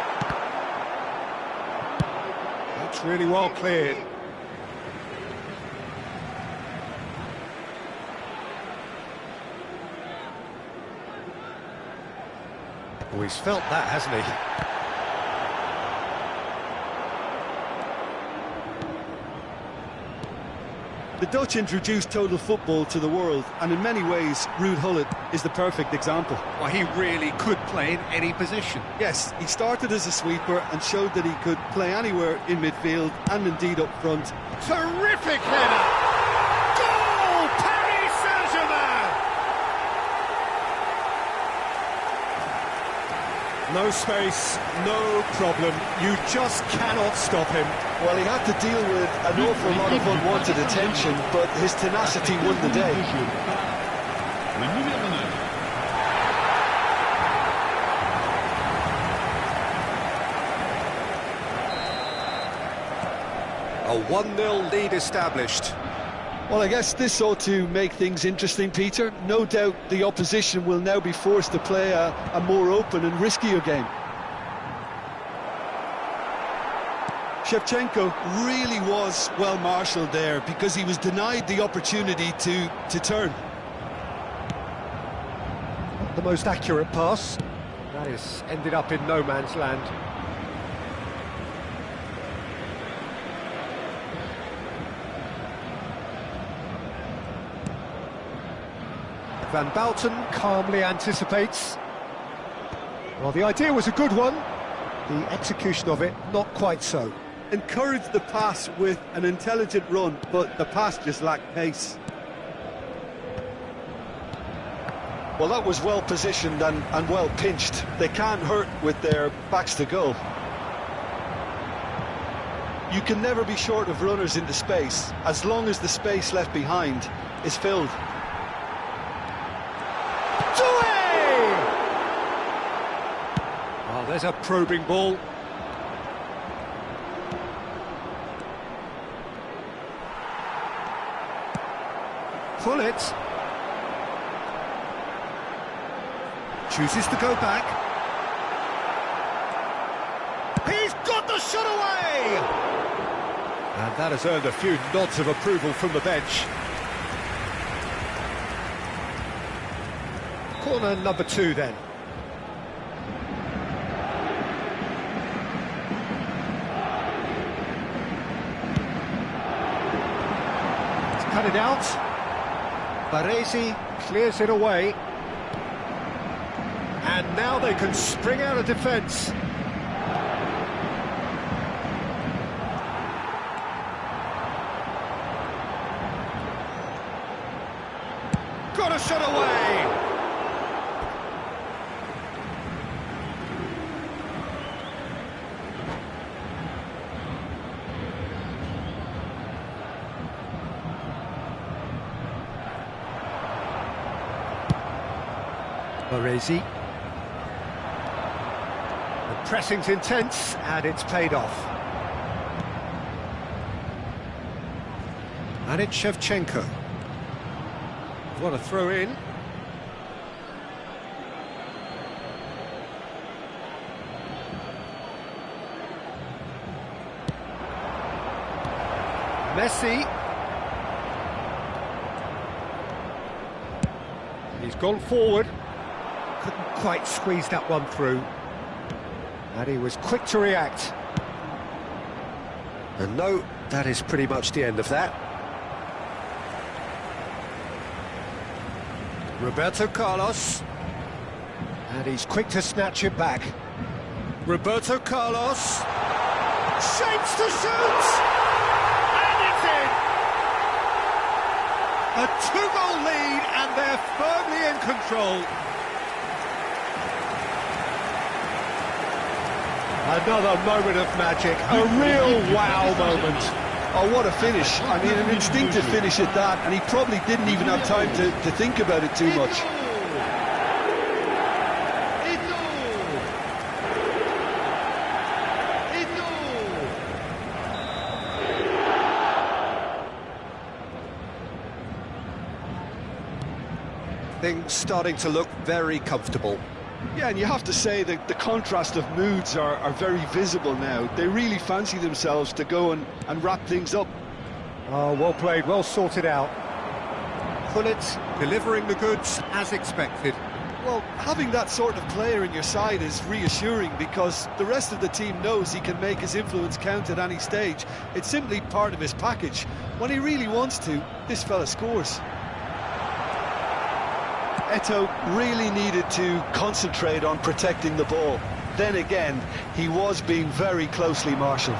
Speaker 1: It's really well cleared. Oh, he's felt that, hasn't he?
Speaker 2: The Dutch introduced total football to the world, and in many ways, Ruud Gullit is the perfect example.
Speaker 1: Well, he really could play in any position.
Speaker 2: Yes, he started as a sweeper and showed that he could play anywhere in midfield and indeed up front.
Speaker 1: Terrific header! Goal! Paris Saint-Germain! No space, no problem. You just cannot stop him.
Speaker 2: Well, he had to deal with an awful lot of unwanted attention, but his tenacity won the day.
Speaker 3: Le numéro 9.
Speaker 1: A 1-0 lead established.
Speaker 2: Well, I guess this ought to make things interesting, Peter. No doubt the opposition will now be forced to play a more open and riskier game. Shevchenko really was well marshalled there because he was denied the opportunity to turn.
Speaker 1: Not the most accurate pass. That is ended up in no man's land. Van Bouten calmly anticipates. Well, the idea was a good one. The execution of it, not quite so.
Speaker 2: Encouraged the pass with an intelligent run, but the pass just lacked pace. Well, that was well positioned and well pinched. They can't hurt with their backs to goal. You can never be short of runners into space, as long as the space left behind is filled.
Speaker 1: Oh, there's a probing ball. Pull it. Chooses to go back. He's got the shot away! And that has earned a few nods of approval from the bench. Corner number 2 then. He's cut it out. Baresi clears it away. And now they can spring out of defence. Got a shot away! Baresi. The pressing's intense, and it's paid off. And it's Shevchenko. What a throw in. Messi. He's gone forward. Couldn't quite squeeze that one through. And he was quick to react. And no, that is pretty much the end of that. Roberto Carlos. And he's quick to snatch it back. Roberto Carlos. Shapes to shoot! And it's in! A 2-goal lead, and they're firmly in control. Another moment of magic, a real wow moment.
Speaker 2: Oh, what a finish. I mean, an instinctive finish at that, and he probably didn't even have time to think about it too much.
Speaker 1: Things starting to look very comfortable.
Speaker 2: Yeah, and you have to say that the contrast of moods are very visible now. They really fancy themselves to go and wrap things up.
Speaker 1: Oh, well played, well sorted out. Gullit delivering the goods as expected.
Speaker 2: Well, having that sort of player in your side is reassuring because the rest of the team knows he can make his influence count at any stage. It's simply part of his package. When he really wants to, this fella scores. Eto'o really needed to concentrate on protecting the ball. Then again, he was being very closely marshalled.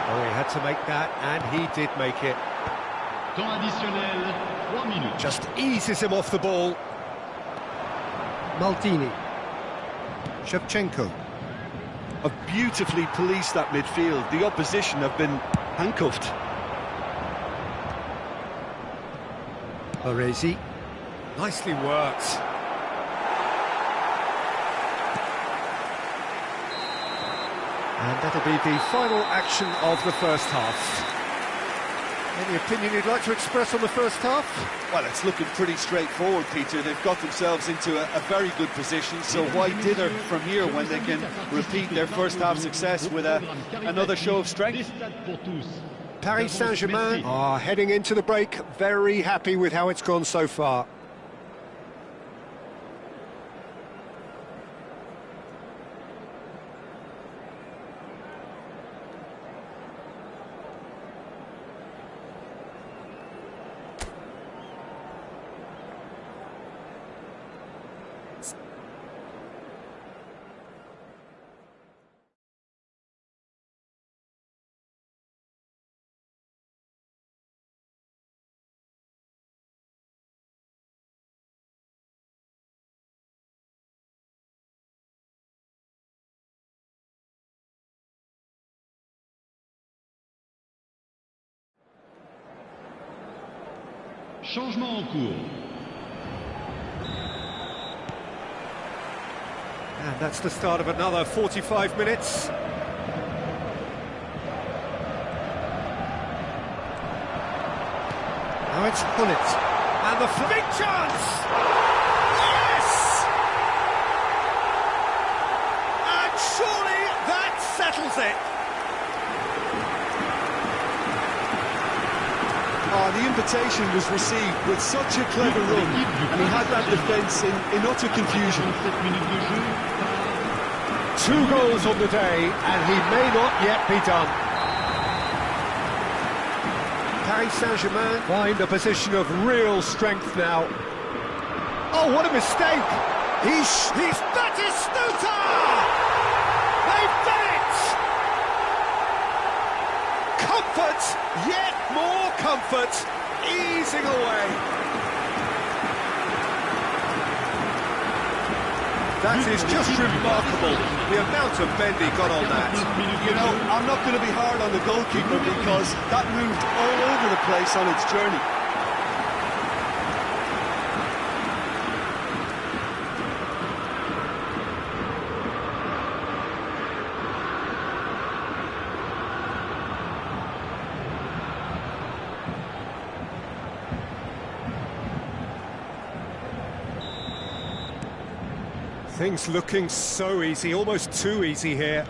Speaker 1: Oh, he had to make that, and he did make it.
Speaker 3: Temps additionnel, 3 minutes.
Speaker 1: Just eases him off the ball. Maldini. Shevchenko.
Speaker 2: Have beautifully policed that midfield. The opposition have been handcuffed.
Speaker 1: Baresi. Nicely worked. And that'll be the final action of the first half. Any opinion you'd like to express on the first half?
Speaker 2: Well, it's looking pretty straightforward, Peter. They've got themselves into a very good position, so why dither from here when they can repeat their first half success with another show of strength?
Speaker 1: Paris Saint-Germain are heading into the break very happy with how it's gone so far.
Speaker 3: Changement en cours.
Speaker 1: And that's the start of another 45 minutes. Now it's Gullit. And the big chance! Surely that settles it.
Speaker 2: Oh, the invitation was received with such a clever run, and he had that defence in utter confusion.
Speaker 3: 7 minutes de jeu.
Speaker 1: 2 goals on the day, and he may not yet be done. Paris Saint-Germain find a position of real strength now. Oh, what a mistake! He's Batistuta! They've done it! Comfort, yet more comfort, easing away. That is just remarkable, the amount of bend he got on that.
Speaker 2: You know, I'm not going to be hard on the goalkeeper because that moved all over the place on its journey.
Speaker 1: Things looking so easy, almost too easy here.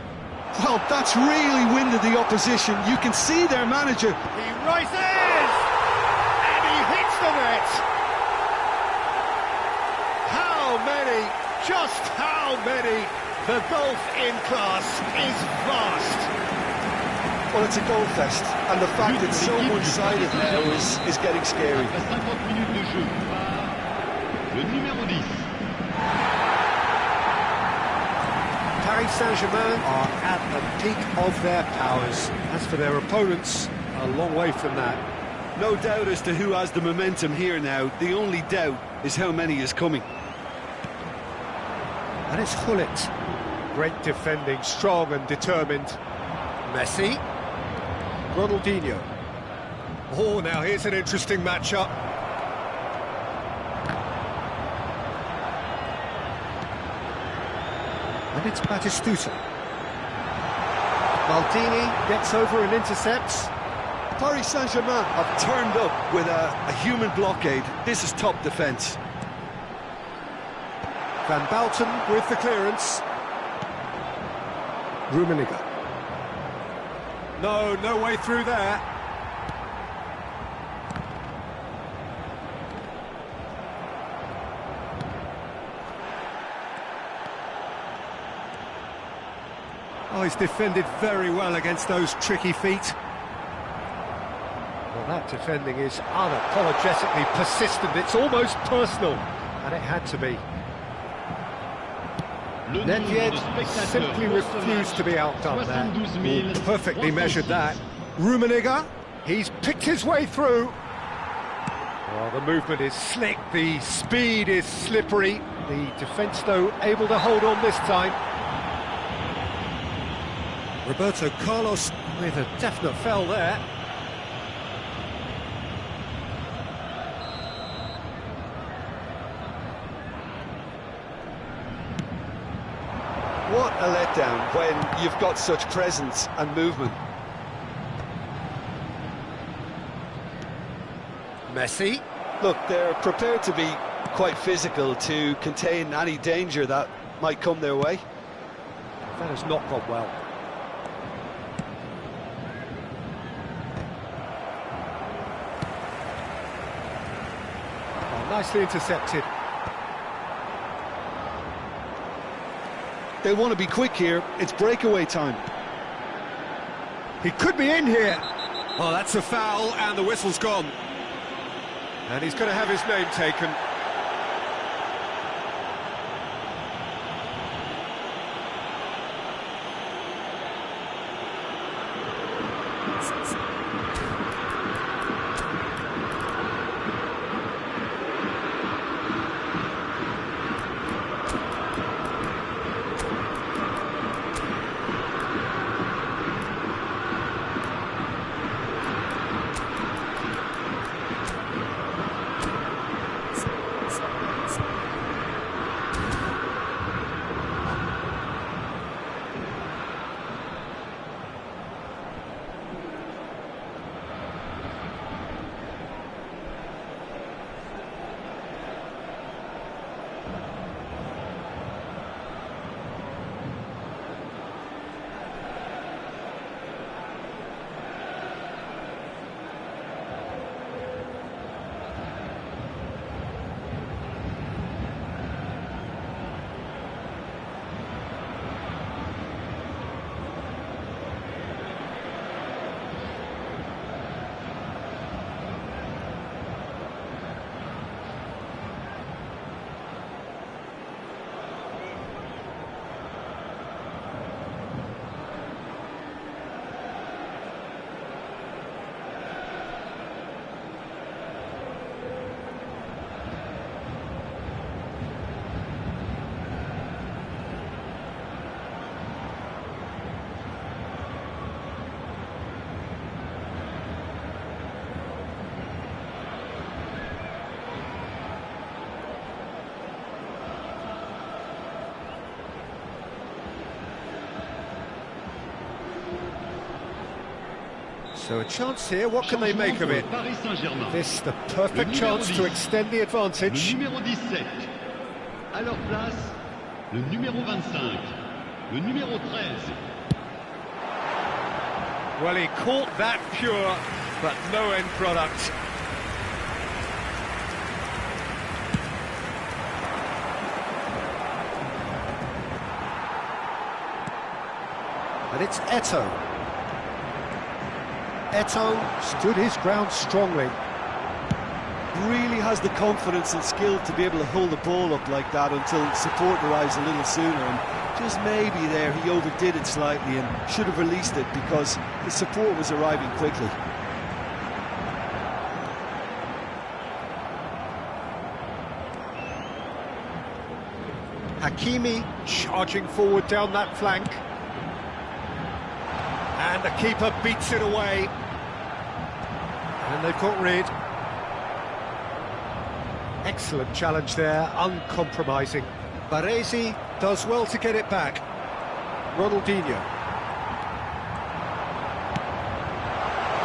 Speaker 2: Well, that's really winded the opposition. You can see their manager.
Speaker 1: He rises! And he hits the net! How many? Just how many? The gulf in class is vast.
Speaker 2: Well, it's a goal fest, and the fact it's so one-sided now is getting scary.
Speaker 3: Après 50 minutes de jeu, le numéro 10.
Speaker 1: Paris Saint-Germain are at the peak of their powers. As for their opponents, a long way from that.
Speaker 2: No doubt as to who has the momentum here now. The only doubt is how many is coming.
Speaker 1: And it's Gullit. Great defending, strong and determined. Messi. Ronaldinho. Oh, now here's an interesting matchup. And it's Batistuta. Maldini gets over and intercepts.
Speaker 2: Paris Saint-Germain have turned up with a human blockade. This is top defence.
Speaker 1: Van Balten with the clearance. Rummenigge. No way through there. Oh, he's defended very well against those tricky feet. Well, that defending is unapologetically persistent. It's almost personal, and it had to be. Nedved simply refused to be outdone there. Perfectly measured that. Rummenigge, he's picked his way through. Oh, the movement is slick, the speed is slippery. The defence, though, able to hold on this time. Roberto Carlos with a definite foul there.
Speaker 2: What a letdown when you've got such presence and movement.
Speaker 1: Messi.
Speaker 2: Look, they're prepared to be quite physical to contain any danger that might come their way.
Speaker 1: That has not gone well. Oh, nicely intercepted.
Speaker 2: They want to be quick here. It's breakaway time.
Speaker 1: He could be in here. Oh, that's a foul, and the whistle's gone. And he's going to have his name taken. So a chance here, what can they make of it?
Speaker 3: Paris Saint-Germain.
Speaker 1: This the perfect chance to extend the
Speaker 3: Le
Speaker 1: advantage.
Speaker 3: numéro 17. À leur place, le numéro 25. Le numéro 13.
Speaker 1: Well, he caught that pure, but no end product. And it's Eto'o. Eto'o stood his ground strongly.
Speaker 2: Really has the confidence and skill to be able to hold the ball up like that until support arrives a little sooner, and just maybe there he overdid it slightly and should have released it because the support was arriving quickly.
Speaker 1: Hakimi charging forward down that flank. And the keeper beats it away. And they've got rid. Excellent challenge there, uncompromising. Baresi does well to get it back. Ronaldinho.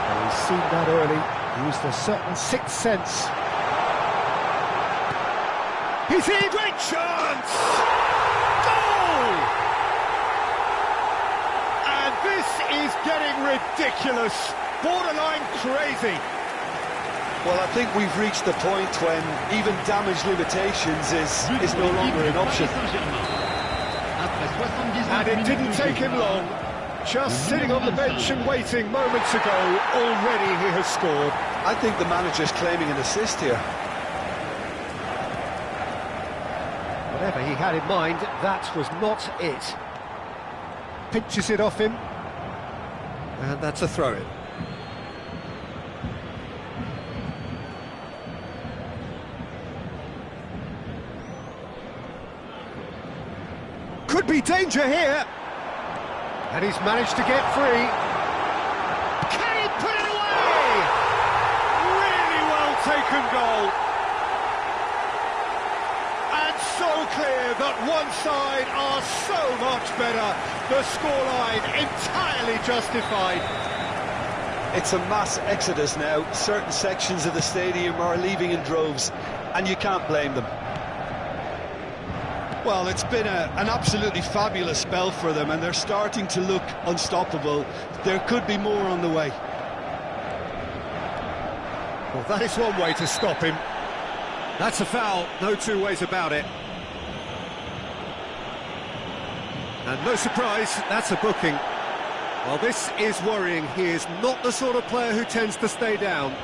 Speaker 1: Well, he's seen that early, used a certain sixth sense. He's in, great chance! Goal! And this is getting ridiculous, borderline crazy.
Speaker 2: Well, I think we've reached the point when even damage limitations is no longer an option.
Speaker 1: And it didn't take him long. Just sitting on the bench and waiting moments ago, already he has scored.
Speaker 2: I think the manager's claiming an assist here.
Speaker 1: Whatever he had in mind, that was not it. Pinches it off him. And that's a throw-in. Could be danger here. And he's managed to get free. Can he put it away? Really well taken goal. And so clear that one side are so much better. The scoreline entirely justified.
Speaker 2: It's a mass exodus now. Certain sections of the stadium are leaving in droves, and you can't blame them. Well, it's been an absolutely fabulous spell for them, and they're starting to look unstoppable. There could be more on the way.
Speaker 1: Well, that is one way to stop him. That's a foul, no two ways about it. And no surprise, that's a booking. Well, this is worrying. He is not the sort of player who tends to stay down.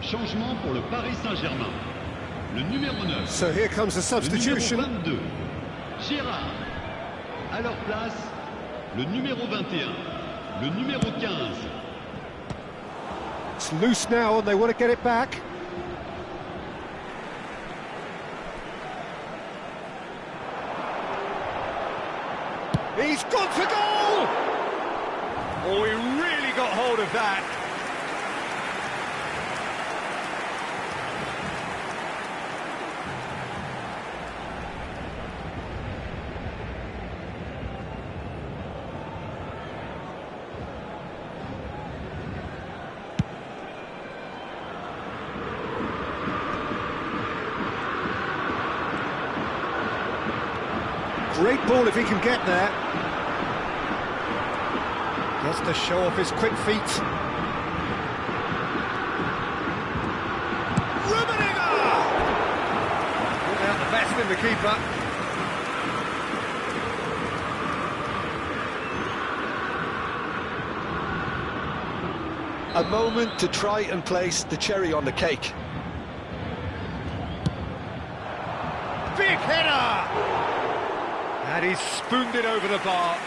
Speaker 3: Changement pour le Paris Saint-Germain. Le numéro 9.
Speaker 1: So here comes a substitution.
Speaker 3: Le numéro 22. Gérard. À leur place, le numéro 21. Le numéro 15.
Speaker 1: It's loose now and they want to get it back. He's gone for goal! Oh, he really got hold of that. Great ball if he can get there. Gets to show off his quick feet. Rummenigge! Put out the best in the keeper.
Speaker 2: A moment to try and place the cherry on the cake.
Speaker 1: header! And he's spooned it over the bar.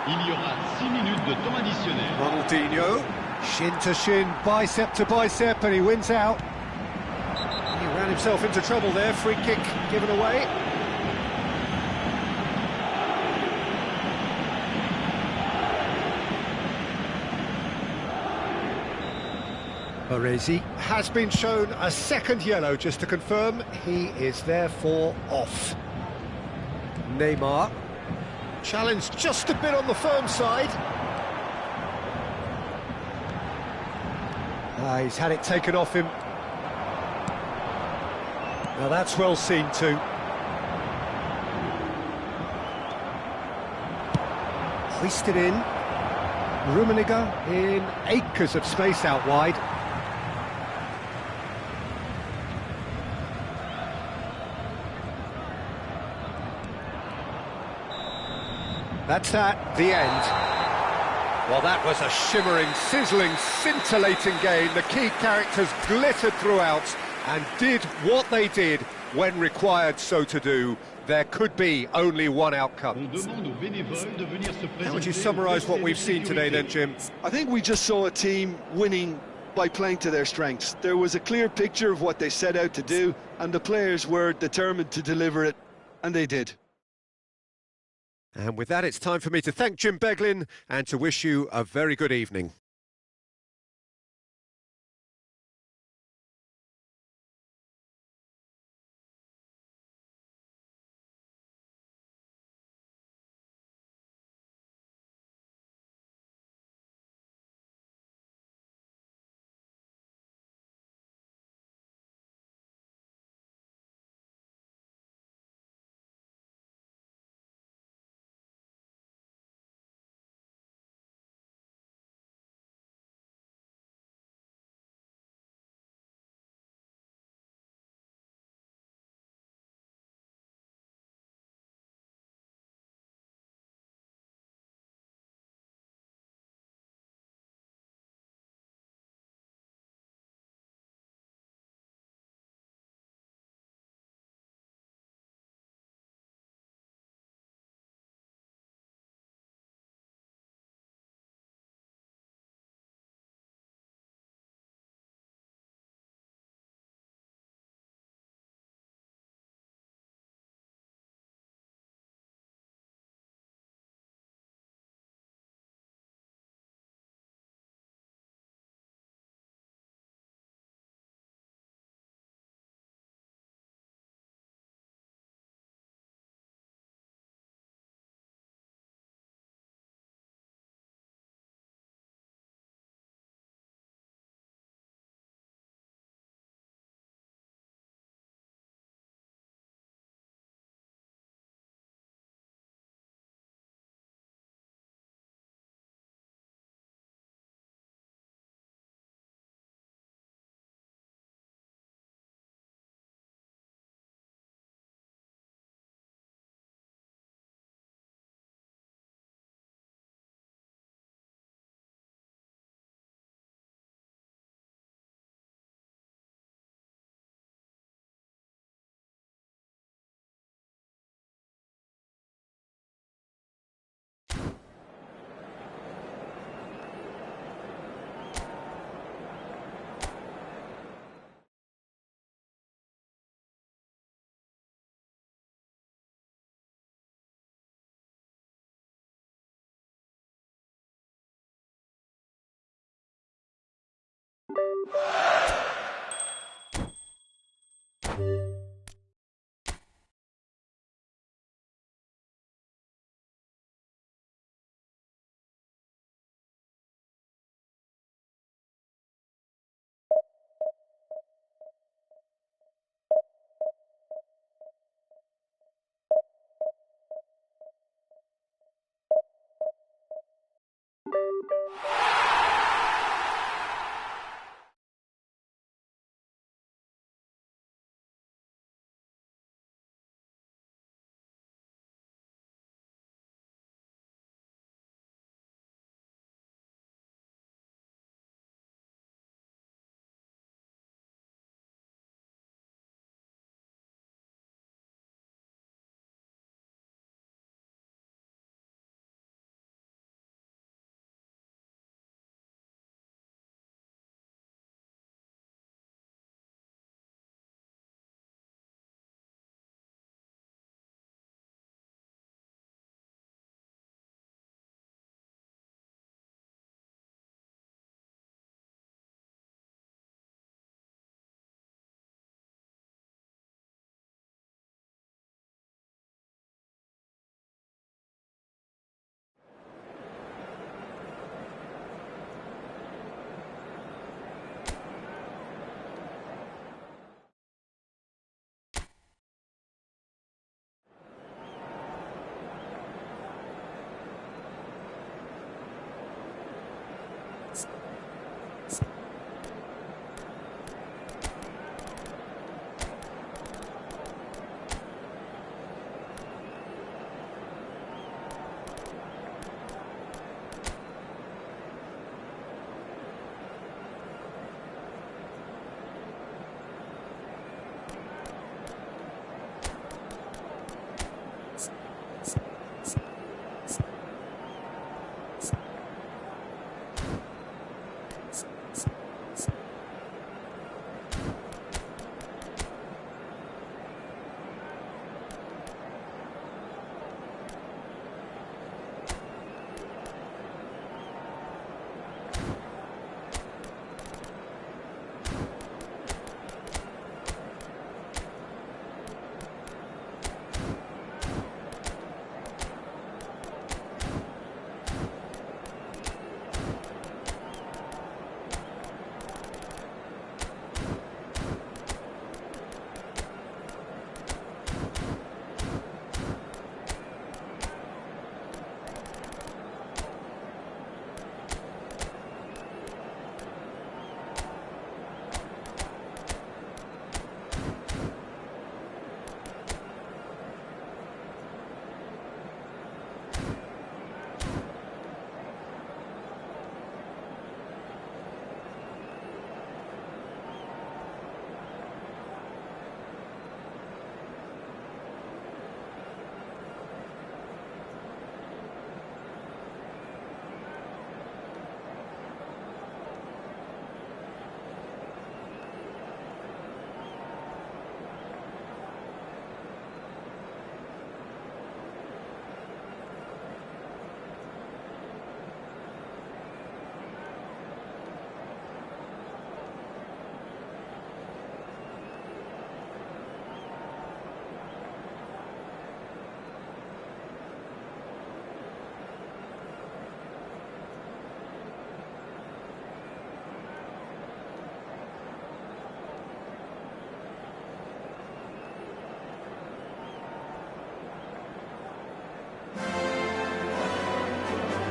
Speaker 3: Il y aura 6 minutes de temps additionnel.
Speaker 1: Ronaldinho, shin to shin, bicep to bicep, and he wins out. He ran himself into trouble there, free kick given away. Baresi has been shown a second yellow, just to confirm he is therefore off. Neymar, challenged just a bit on the firm side. He's had it taken off him. Now that's well seen too. Hoisted in. Rummenigge in acres of space out wide. That's that, the end. Well, that was a shimmering, sizzling, scintillating game. The key characters glittered throughout and did what they did when required so to do. There could be only one outcome. How would you summarise what we've seen today then, Jim?
Speaker 2: I think we just saw a team winning by playing to their strengths. There was a clear picture of what they set out to do, and the players were determined to deliver it, and they did.
Speaker 1: And with that, it's time for me to thank Jim Beglin and to wish you a very good evening.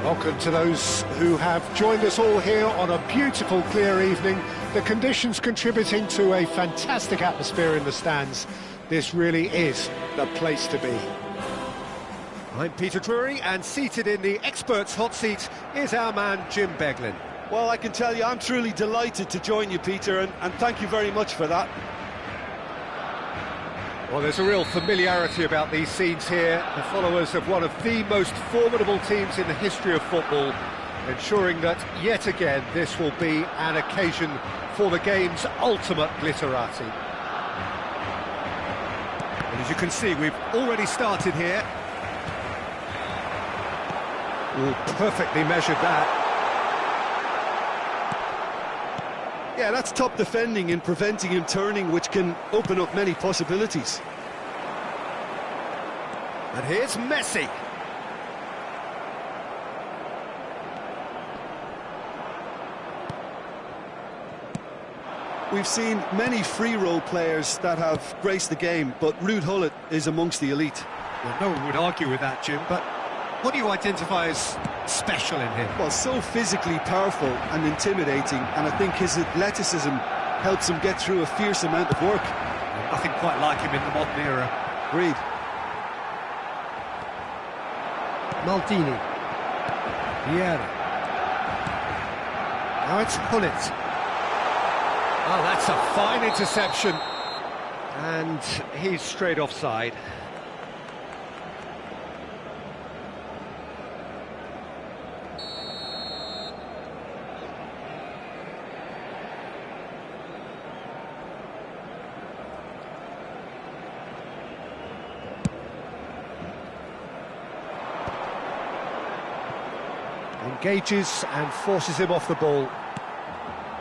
Speaker 1: Welcome to those who have joined us all here on a beautiful, clear evening. The conditions contributing to a fantastic atmosphere in the stands. This really is the place to be. I'm Peter Drury, and seated in the experts' hot seat is our man Jim Beglin.
Speaker 2: Well, I can tell you I'm truly delighted to join you, Peter, and thank you very much for that.
Speaker 1: Well, there's a real familiarity about these scenes here. The followers of one of the most formidable teams in the history of football, ensuring that, yet again, this will be an occasion for the game's ultimate glitterati. And as you can see, we've already started here. Ooh, perfectly measured that.
Speaker 2: Yeah, that's top defending and preventing him turning, which can open up many possibilities.
Speaker 1: And here's Messi.
Speaker 2: We've seen many free role players that have graced the game, but Ruud Gullit is amongst the elite.
Speaker 1: Well, no one would argue with that, Jim, but what do you identify as special in him?
Speaker 2: Well, so physically powerful and intimidating, and I think his athleticism helps him get through a fierce amount of work.
Speaker 1: Nothing quite like him in the modern era.
Speaker 2: Agreed.
Speaker 1: Maldini. Vieira. Now it's Gullit. Oh, that's a fine interception. And he's straight offside. Engages and forces him off the ball.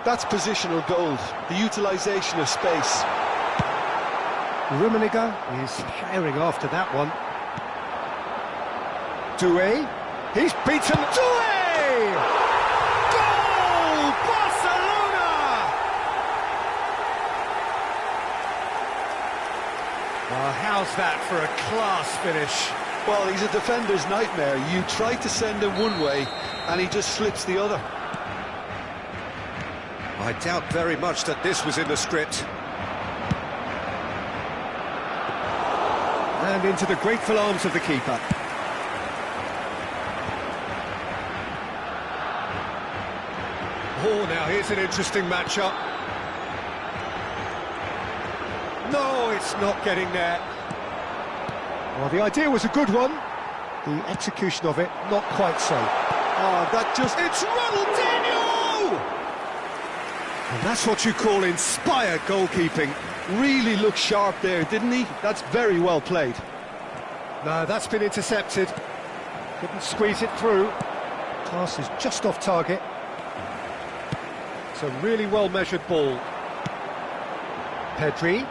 Speaker 2: That's positional gold, the utilisation of space.
Speaker 1: Rummenigge is herring after that one. Doué, he's beaten. Doué! Goal! Barcelona! Well, how's that for a class finish?
Speaker 2: Well, he's a defender's nightmare. You try to send him one way, and he just slips the other.
Speaker 1: I doubt very much that this was in the script. And into the grateful arms of the keeper. Oh, now here's an interesting matchup. No, it's not getting there. Well, the idea was a good one. The execution of it, not quite so.
Speaker 2: Oh, that just...
Speaker 1: It's Ronaldinho! And that's what you call inspired goalkeeping.
Speaker 2: Really looked sharp there, didn't he? That's very well played.
Speaker 1: No, that's been intercepted. Couldn't squeeze it through. Pass is just off target. It's a really well-measured ball. Pedri.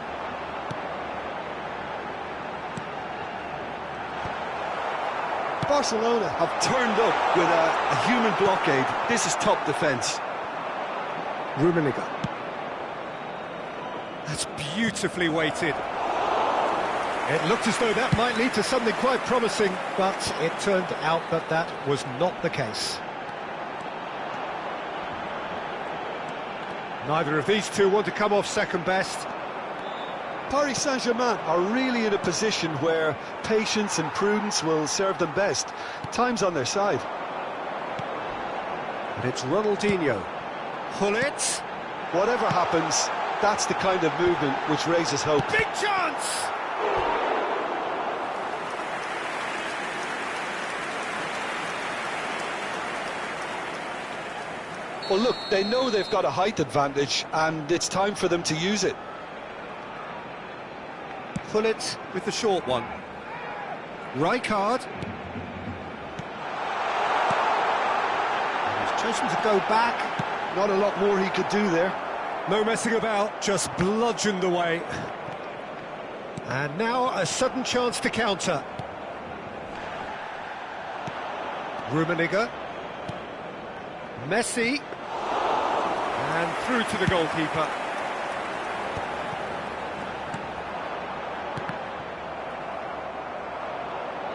Speaker 2: Barcelona have turned up with a human blockade. This is top defence.
Speaker 1: Rummenigge. That's beautifully weighted. It looked as though that might lead to something quite promising, but it turned out that that was not the case. Neither of these two want to come off second best.
Speaker 2: Paris Saint-Germain are really in a position where patience and prudence will serve them best. Time's on their side.
Speaker 1: And it's Ronaldinho. Gullit.
Speaker 2: Whatever happens, that's the kind of movement which raises hope.
Speaker 1: Big chance!
Speaker 2: Well, look, they know they've got a height advantage, and it's time for them to use it.
Speaker 1: Gullit with the short one. Rijkaard. He's chosen to go back.
Speaker 2: Not a lot more he could do there.
Speaker 1: No messing about, just bludgeoned away. And now a sudden chance to counter. Rummenigge. Messi. And through to the goalkeeper.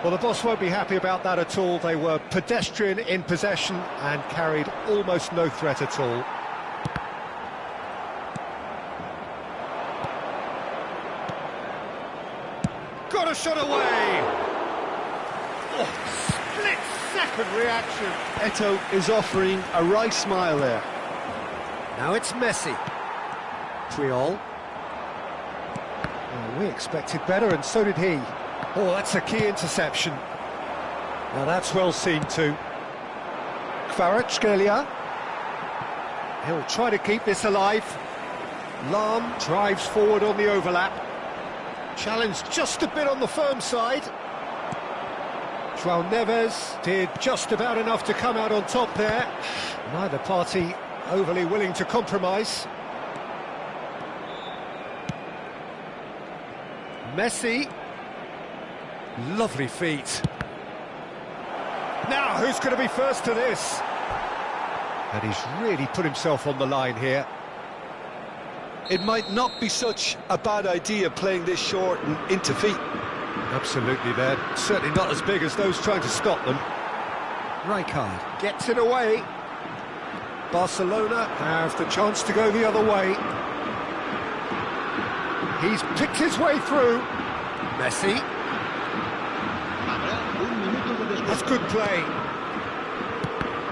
Speaker 1: Well, the boss won't be happy about that at all. They were pedestrian in possession and carried almost no threat at all. Got a shot away! Oh, split-second reaction.
Speaker 2: Eto'o is offering a right smile there.
Speaker 1: Now it's Messi. Triol. Well, we expected better, and so did he. Oh, that's a key interception. Now that's well seen too. Kvaratskhelia. He'll try to keep this alive. Lahm drives forward on the overlap. Challenged just a bit on the firm side. João Neves did just about enough to come out on top there. Neither party overly willing to compromise. Messi. Lovely feet. Now, who's going to be first to this? And he's really put himself on the line here.
Speaker 2: It might not be such a bad idea playing this short and into feet.
Speaker 1: Absolutely, they're certainly not as big as those trying to stop them. Rijkaard gets it away. Barcelona have the chance to go the other way. He's picked his way through. Messi. That's good play.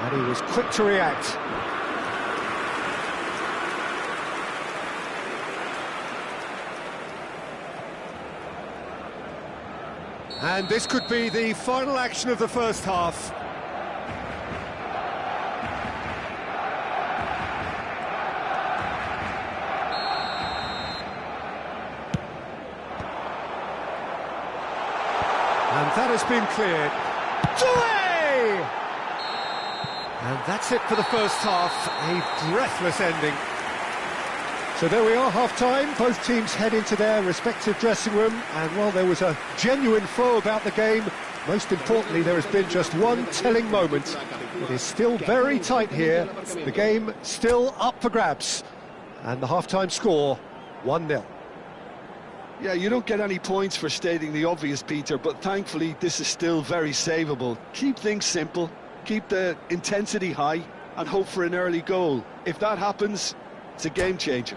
Speaker 1: And he was quick to react. And this could be the final action of the first half. And that has been cleared. Doué! And that's it for the first half, a breathless ending. So there we are, half-time. Both teams head into their respective dressing room, and while there was a genuine flow about the game, most importantly, there has been just one telling moment. It is still very tight here, the game still up for grabs, and the half-time score, 1-0.
Speaker 2: Yeah, you don't get any points for stating the obvious, Peter, but thankfully this is still very savable. Keep things simple, keep the intensity high, and hope for an early goal. If that happens, it's a game changer.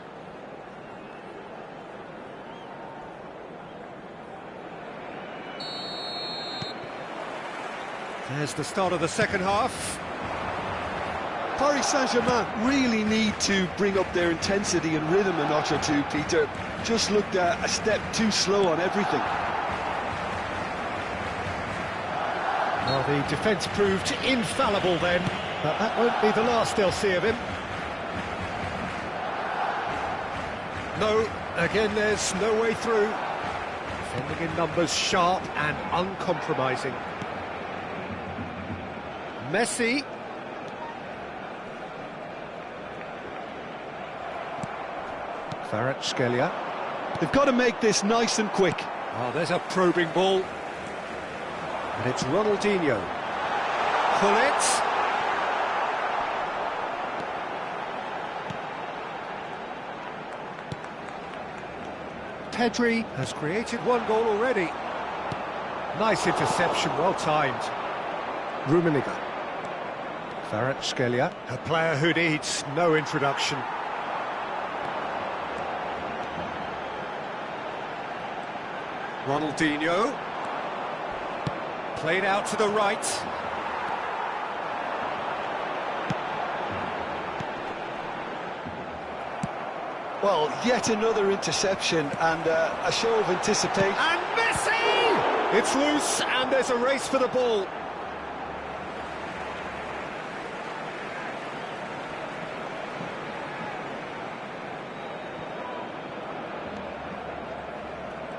Speaker 1: There's the start of the second half.
Speaker 2: Paris Saint-Germain really need to bring up their intensity and rhythm a notch or two, Peter. Just looked a step too slow on everything.
Speaker 1: Well, the defence proved infallible then, but that won't be the last they'll see of him. No, again there's no way through. Defending in numbers, sharp and uncompromising. Messi. Kvaratskhelia.
Speaker 2: They've got to make this nice and quick.
Speaker 1: Oh, there's a probing ball. And it's Ronaldinho. Gullit. Pedri has created one goal already. Nice interception, well timed. Rummenigge. Kvaratskhelia, a player who needs no introduction. Ronaldinho. Played out to the right.
Speaker 2: Well, yet another interception and a show of anticipation.
Speaker 1: And Messi! It's loose and there's a race for the ball.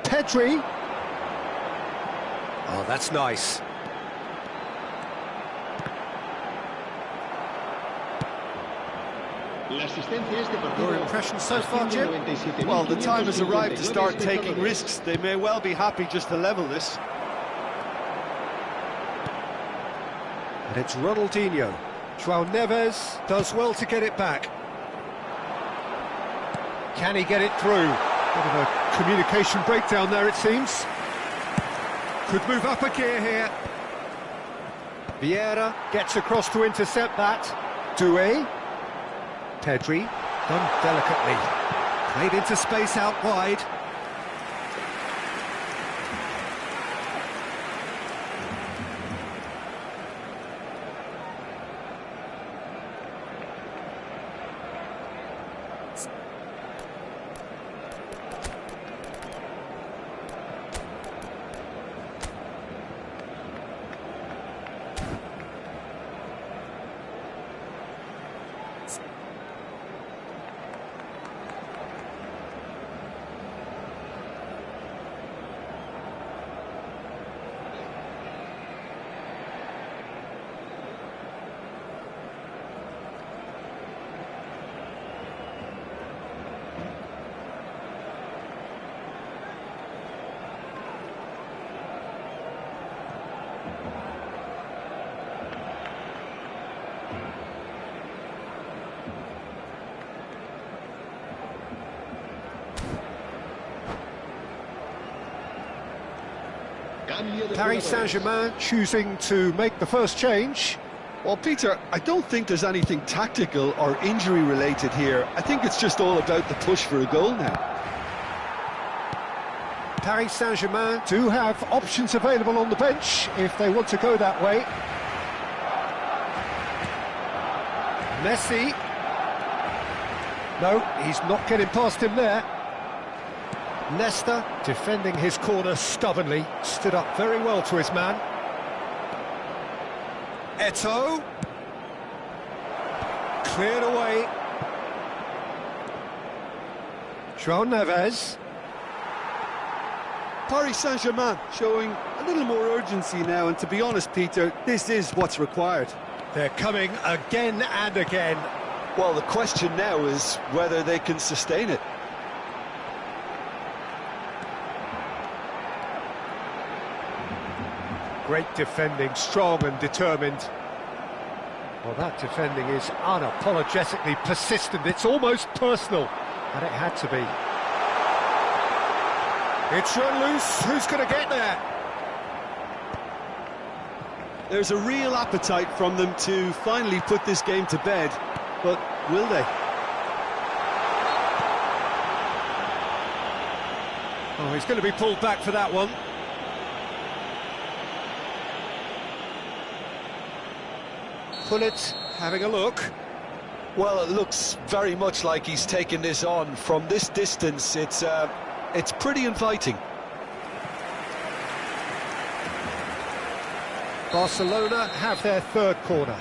Speaker 1: Pedri. Oh, that's nice. Your impression so far, Jim?
Speaker 2: Well, the time has arrived to start taking risks. They may well be happy just to level this.
Speaker 1: And it's Ronaldinho. João Neves does well to get it back. Can he get it through? Bit of a communication breakdown there, it seems. Could move up a gear here. Vieira gets across to intercept that. Doué. Pedri, done delicately. Played into space out wide. Paris Saint-Germain choosing to make the first change.
Speaker 2: Well, Peter, I don't think there's anything tactical or injury related here. I think it's just all about the push for a goal now.
Speaker 1: Paris Saint-Germain do have options available on the bench if they want to go that way. Messi. No, he's not getting past him there. Leicester defending his corner stubbornly, stood up very well to his man. Eto'o. Cleared away. João Neves.
Speaker 2: Paris Saint-Germain showing a little more urgency now, and to be honest, Peter, this is what's required.
Speaker 1: They're coming again and again.
Speaker 2: Well, the question now is whether they can sustain it.
Speaker 1: Great defending, strong and determined. Well, that defending is unapologetically persistent. It's almost personal, and it had to be. It's run loose. Who's going to get there?
Speaker 2: There's a real appetite from them to finally put this game to bed, but will they?
Speaker 1: Oh, he's going to be pulled back for that one. Pullet having a look.
Speaker 2: Well, it looks very much like he's taken this on. From this distance, it's pretty inviting.
Speaker 1: Barcelona have their third corner.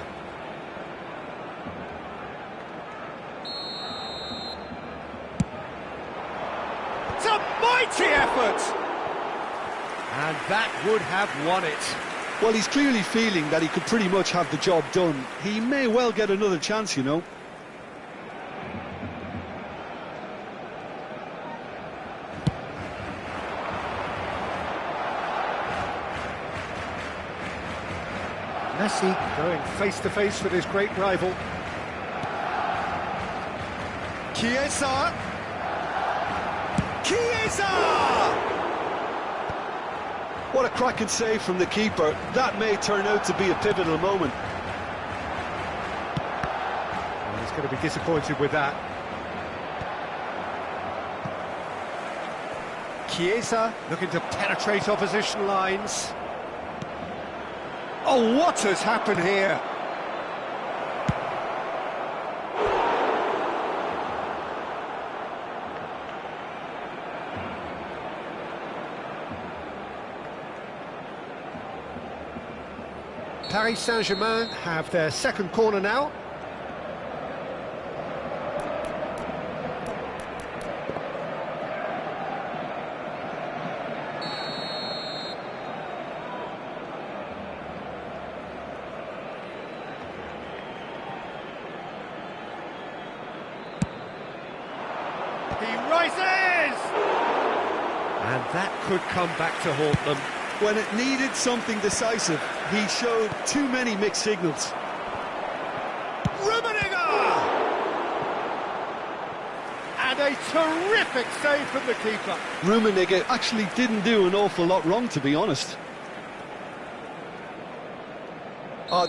Speaker 1: It's a mighty effort! And that would have won it.
Speaker 2: Well, he's clearly feeling that he could pretty much have the job done. He may well get another chance, you know.
Speaker 1: Messi going face-to-face with his great rival. Chiesa! Chiesa!
Speaker 2: What a cracking save from the keeper. That may turn out to be a pivotal moment.
Speaker 1: Well, he's going to be disappointed with that. Chiesa looking to penetrate opposition lines. Oh, what has happened here? Paris Saint-Germain have their second corner now. He rises! And that could come back to haunt them.
Speaker 2: When it needed something decisive, he showed too many mixed signals.
Speaker 1: Rummenigge! And a terrific save from the keeper.
Speaker 2: Rummenigge actually didn't do an awful lot wrong, to be honest.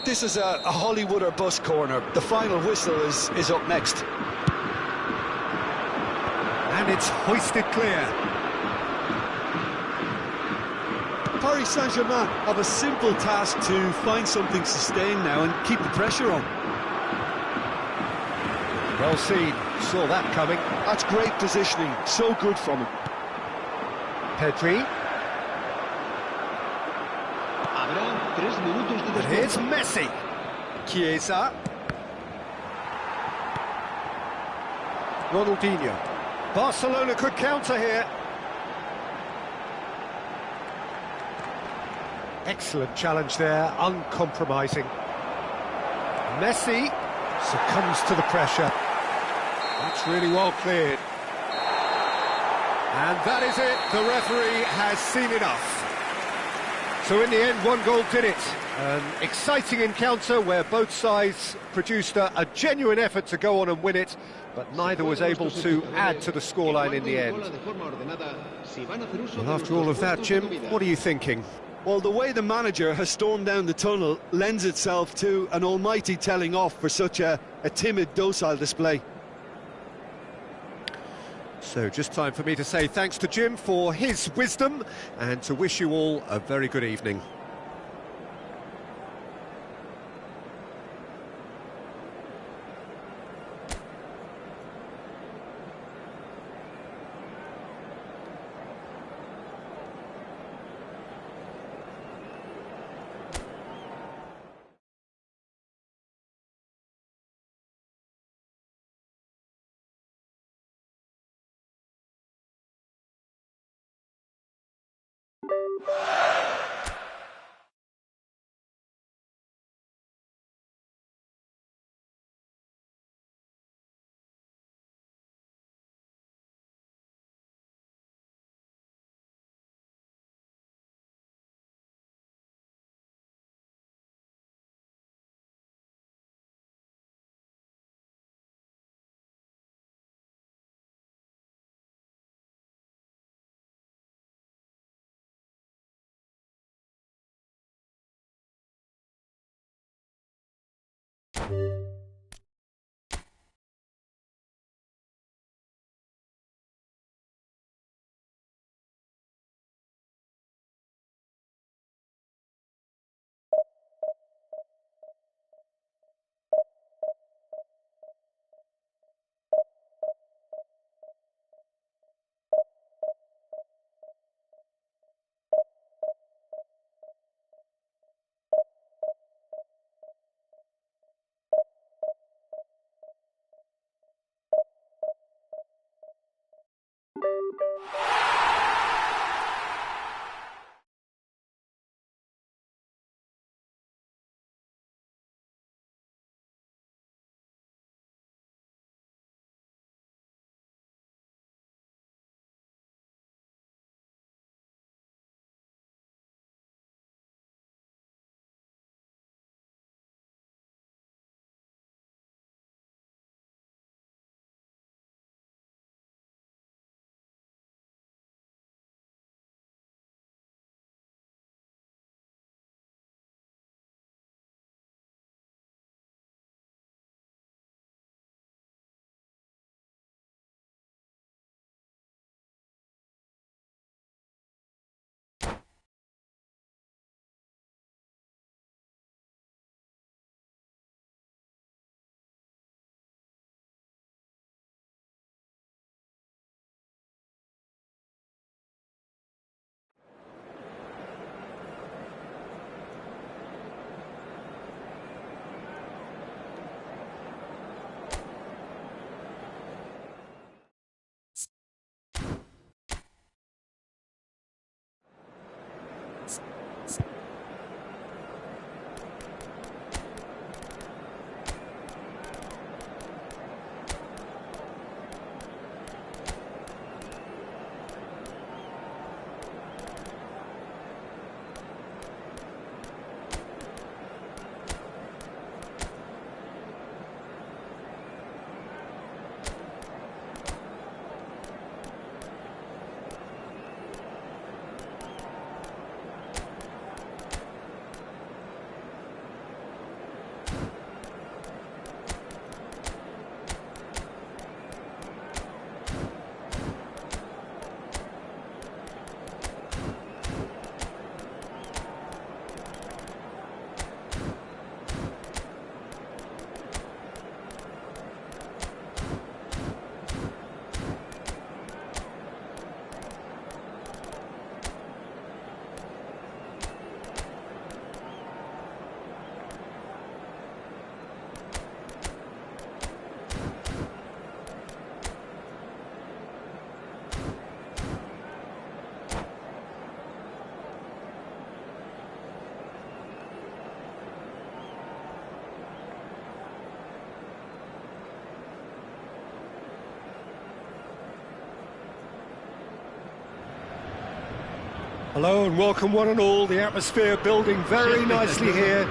Speaker 2: This is a Hollywood or bust corner. The final whistle is up next.
Speaker 1: And it's hoisted clear.
Speaker 2: Paris Saint-Germain have a simple task to find something sustained now and keep the pressure on.
Speaker 1: Well seen, saw that coming.
Speaker 2: That's great positioning, so good from him.
Speaker 1: Pedri.
Speaker 3: Habrá 3 minutos de
Speaker 1: And here's Messi. Chiesa. Ronaldinho. Barcelona could counter here. Excellent challenge there, uncompromising. Messi succumbs to the pressure. That's really well cleared. And that is it, the referee has seen enough. So in the end, one goal did it. An exciting encounter where both sides produced a genuine effort to go on and win it, but neither was able to add to the scoreline in the end. Well, after all of that, Jim, what are you thinking?
Speaker 2: Well, the way the manager has stormed down the tunnel lends itself to an almighty telling off for such a timid, docile display.
Speaker 1: So just time for me to say thanks to Jim for his wisdom and to wish you all a very good evening. Hello and welcome one and all. The atmosphere building very nicely here.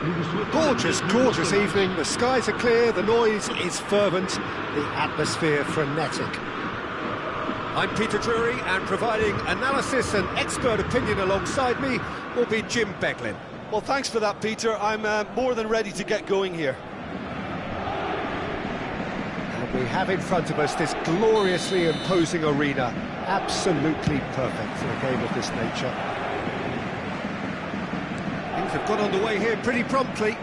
Speaker 1: Gorgeous, gorgeous evening. The skies are clear, the noise is fervent, the atmosphere frenetic. I'm Peter Drury, and providing analysis and expert opinion alongside me will be Jim Beglin.
Speaker 2: Well, thanks for that, Peter. I'm more than ready to get going here.
Speaker 1: And we have in front of us this gloriously imposing arena. Absolutely perfect for a game of this nature. Things have got underway here pretty promptly.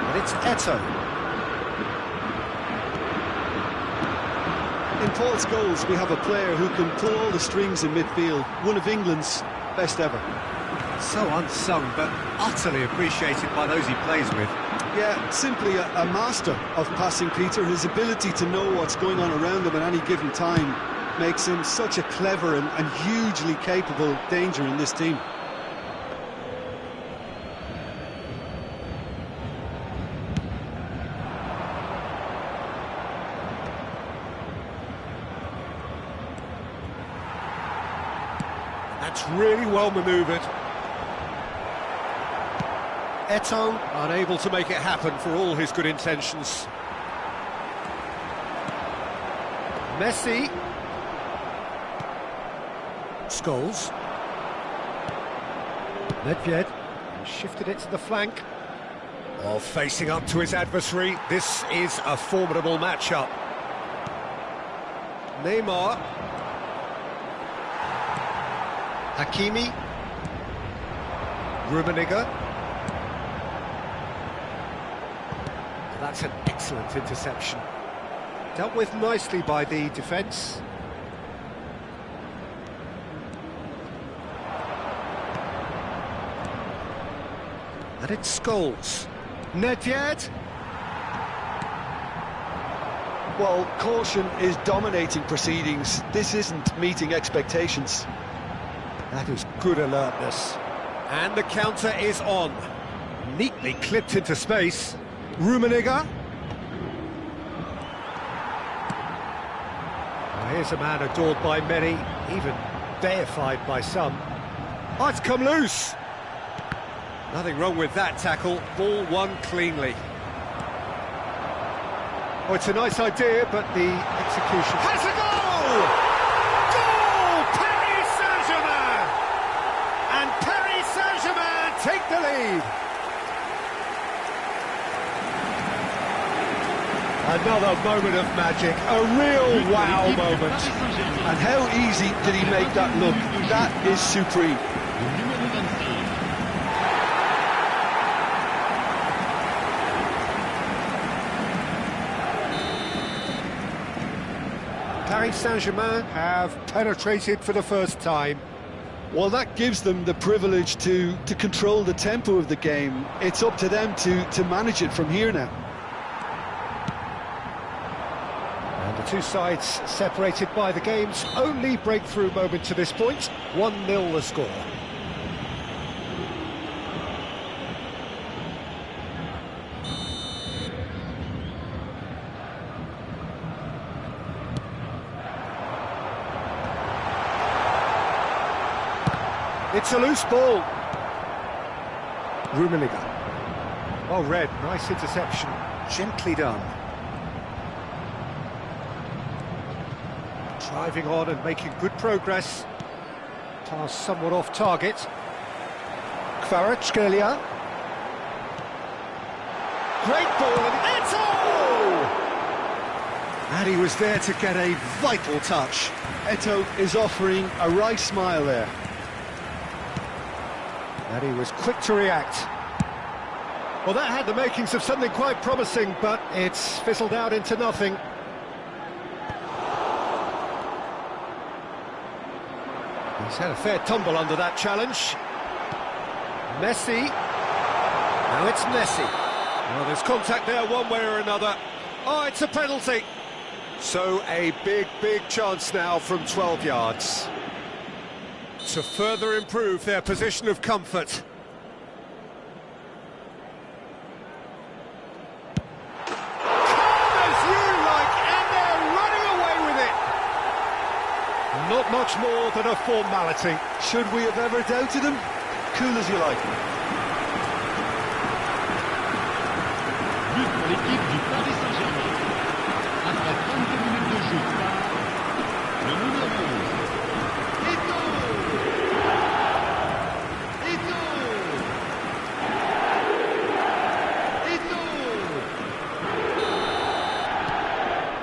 Speaker 1: And it's Eto'o.
Speaker 2: In Paul's goals, we have a player who can pull all the strings in midfield. One of England's best ever.
Speaker 1: So unsung, but utterly appreciated by those he plays with.
Speaker 2: Yeah, simply a master of passing, Peter. His ability to know what's going on around him at any given time makes him such a clever and hugely capable danger in this team.
Speaker 1: That's really well manoeuvred. Eto'o unable to make it happen for all his good intentions. Messi. Scholes. Nedved shifted it to the flank. Oh, facing up to his adversary. This is a formidable matchup. Neymar. Hakimi. Rummenigge. That's an excellent interception. Dealt with nicely by the defence. And it's Scholes. Nedved.
Speaker 2: Well, caution is dominating proceedings. This isn't meeting expectations.
Speaker 1: That is good alertness. And the counter is on. Neatly clipped into space. Rummenigge. Well, here's a man adored by many, even deified by some. Oh, it's come loose. Nothing wrong with that tackle. Ball won cleanly. Oh, it's a nice idea, but the execution has a goal! Goal! Paris Saint-Germain! And Paris Saint-Germain take the lead. Another moment of magic, a real wow moment.
Speaker 2: And how easy did he make that look? That is supreme.
Speaker 1: Paris Saint-Germain have penetrated for the first time.
Speaker 2: Well, that gives them the privilege to control the tempo of the game. It's up to them to manage it from here now.
Speaker 1: And the two sides separated by the game's only breakthrough moment to this point. 1-0 the score. It's a loose ball. Rummenigge. Well read, nice interception, gently done. Driving on and making good progress. Pass somewhat off target. Kvaratskhelia. Great ball and Eto'o! And he was there to get a vital touch.
Speaker 2: Eto'o is offering a wry smile there.
Speaker 1: And he was quick to react. Well, that had the makings of something quite promising, but it's fizzled out into nothing. He's had a fair tumble under that challenge. Messi. Now it's Messi. Well, there's contact there one way or another. Oh, it's a penalty. So a big, big chance now from 12 yards to further improve their position of comfort. Corners not much more than a formality.
Speaker 2: Should we have ever doubted him? Cool as you like.
Speaker 3: But pour l'équipe du Paris Saint-Germain. Après 32 minutes de jeu par le numéro 11.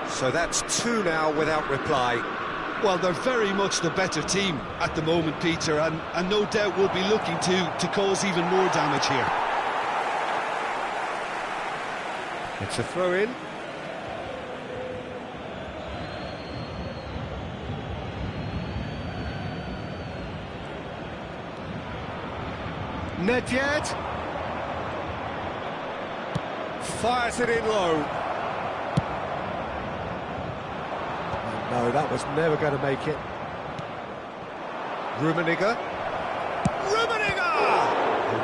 Speaker 1: So that's 2 now without reply.
Speaker 2: Well, they're very much the better team at the moment, Peter, and no doubt will be looking to cause even more damage here.
Speaker 1: It's a throw-in. Nedved fires it in low. No, that was never going to make it. Rummenigge. They've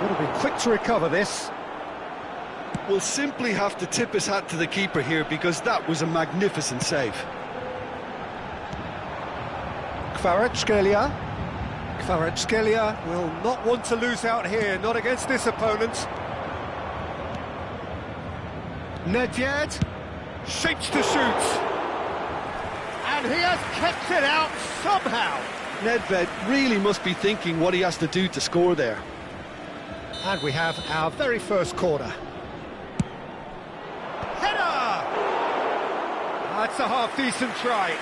Speaker 1: got to be quick to recover this.
Speaker 2: We'll simply have to tip his hat to the keeper here because that was a magnificent save.
Speaker 1: Kvaratskhelia will not want to lose out here, not against this opponent. Nedved shapes to shoot. And he has kept it out somehow.
Speaker 2: Nedved really must be thinking what he has to do to score there.
Speaker 1: And we have our very first corner. Header! That's a half-decent try.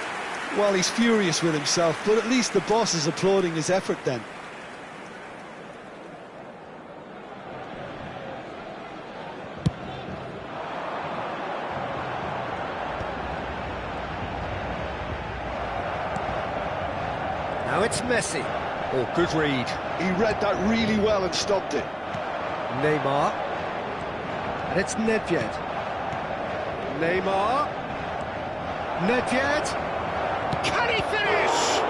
Speaker 2: Well, he's furious with himself, but at least the boss is applauding his effort then.
Speaker 1: Now it's Messi. Oh, good read.
Speaker 2: He read that really well and stopped it.
Speaker 1: Neymar. And it's Nedved. Neymar. Nedved. Can he finish?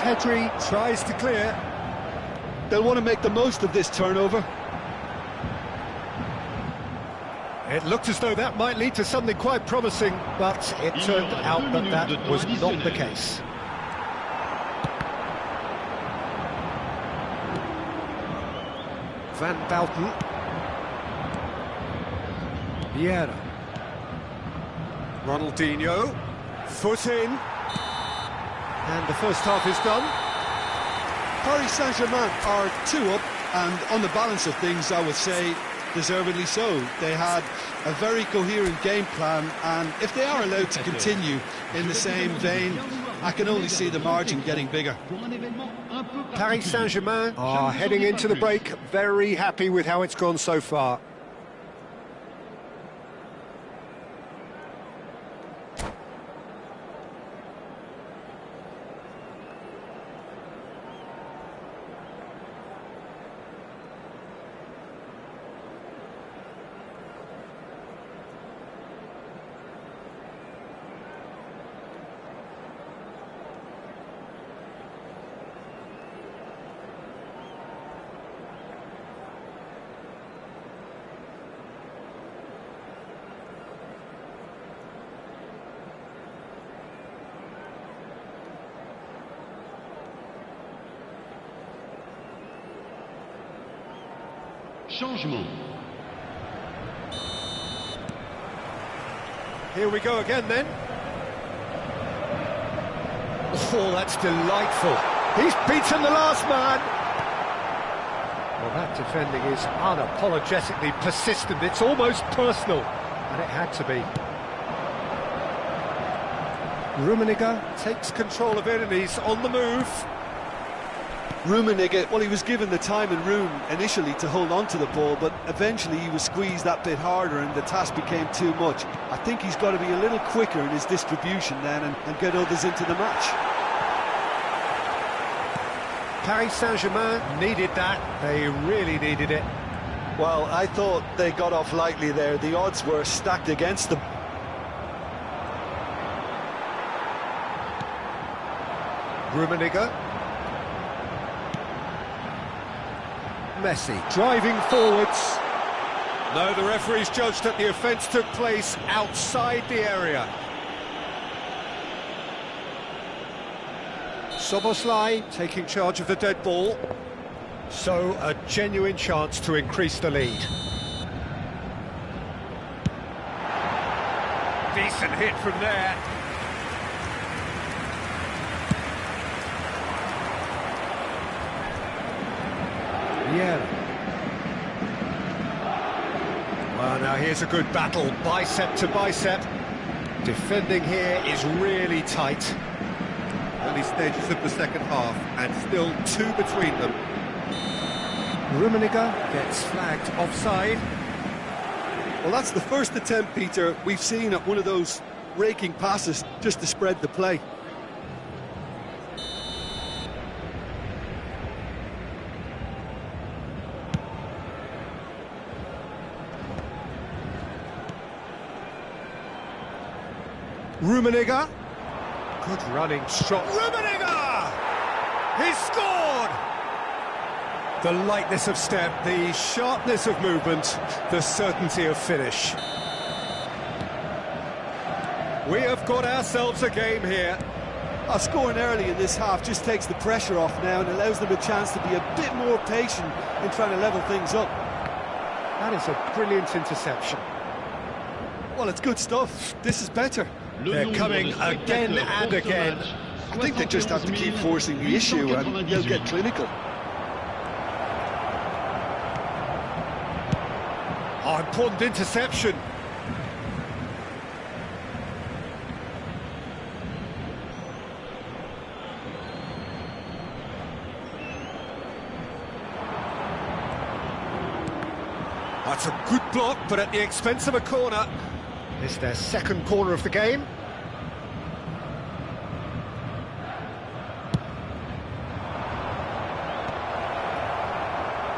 Speaker 1: Pedri tries to clear.
Speaker 2: They'll want to make the most of this turnover.
Speaker 1: It looked as though that might lead to something quite promising, but it turned out that that was not the case. Van Bouten. Vieira. Ronaldinho. Foot in. And the first half is done.
Speaker 2: Paris Saint-Germain are 2 up, and on the balance of things, I would say, deservedly so. They had a very coherent game plan, and if they are allowed to continue in the same vein, I can only see the margin getting bigger.
Speaker 1: Paris Saint-Germain are heading into the break very happy with how it's gone so far.
Speaker 3: Changement.
Speaker 1: Here we go again then. Oh, that's delightful. He's beaten the last man. Well, that defending is unapologetically persistent. It's almost personal, and it had to be. Rummenigge takes control of it and he's on the move.
Speaker 2: Rummenigge, well, he was given the time and room initially to hold on to the ball, but eventually he was squeezed that bit harder and the task became too much. I think he's got to be a little quicker in his distribution then and get others into the match.
Speaker 1: Paris Saint-Germain needed that. They really needed it.
Speaker 2: Well, I thought they got off lightly there. The odds were stacked against them.
Speaker 1: Rummenigge. Messi driving forwards. No, the referee's judged that the offence took place outside the area. SOMOS taking charge of the dead ball. So, a genuine chance to increase the lead. Decent hit from there. Yeah. Well, now here's a good battle, bicep to bicep. Defending here is really tight.
Speaker 4: Early stages of the second half, and still 2 between them.
Speaker 1: Rummenigge gets flagged offside.
Speaker 2: Well, that's the first attempt, Peter, we've seen at one of those raking passes just to spread the play.
Speaker 1: Rummenigge. Good running shot. Rummenigge! He's scored! The lightness of step, the sharpness of movement, the certainty of finish. We have got ourselves a game here.
Speaker 2: Scoring early in this half just takes the pressure off now and allows them a chance to be a bit more patient in trying to level things up.
Speaker 1: That is a brilliant interception.
Speaker 2: Well, it's good stuff. This is better.
Speaker 1: They're coming again and again.
Speaker 2: I think they just have to keep forcing the issue and they'll get clinical.
Speaker 1: Oh, important interception. That's a good block, but at the expense of a corner. It's their second corner of the game.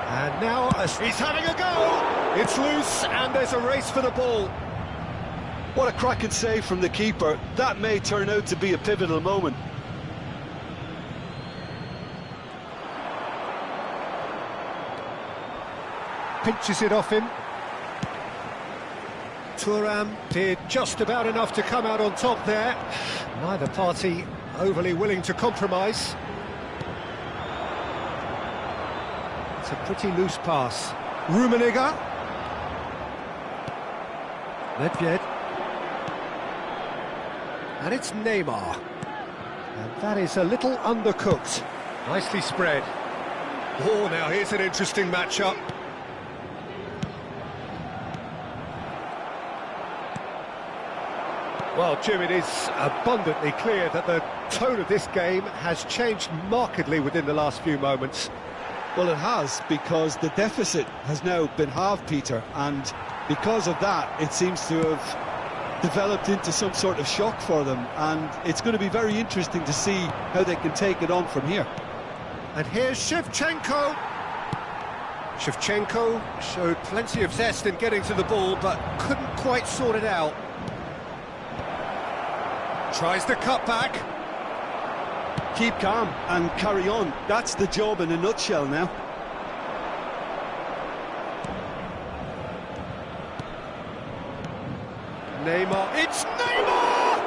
Speaker 1: And now he's having a go. It's loose and there's a race for the ball.
Speaker 2: What a cracking save from the keeper. That may turn out to be a pivotal moment.
Speaker 1: Pinches it off him. Thuram did just about enough to come out on top there. Neither party overly willing to compromise. It's a pretty loose pass. Rummenigge. Nedved. And it's Neymar. And that is a little undercooked. Nicely spread. Oh, now here's an interesting matchup. Well, Jim, it is abundantly clear that the tone of this game has changed markedly within the last few moments.
Speaker 2: Well, it has, because the deficit has now been halved, Peter, and because of that, it seems to have developed into some sort of shock for them, and it's going to be very interesting to see how they can take it on from here.
Speaker 1: And here's Shevchenko. Shevchenko showed plenty of zest in getting to the ball, but couldn't quite sort it out. Tries the cut back.
Speaker 2: Keep calm and carry on. That's the job in a nutshell now.
Speaker 1: Neymar. It's Neymar!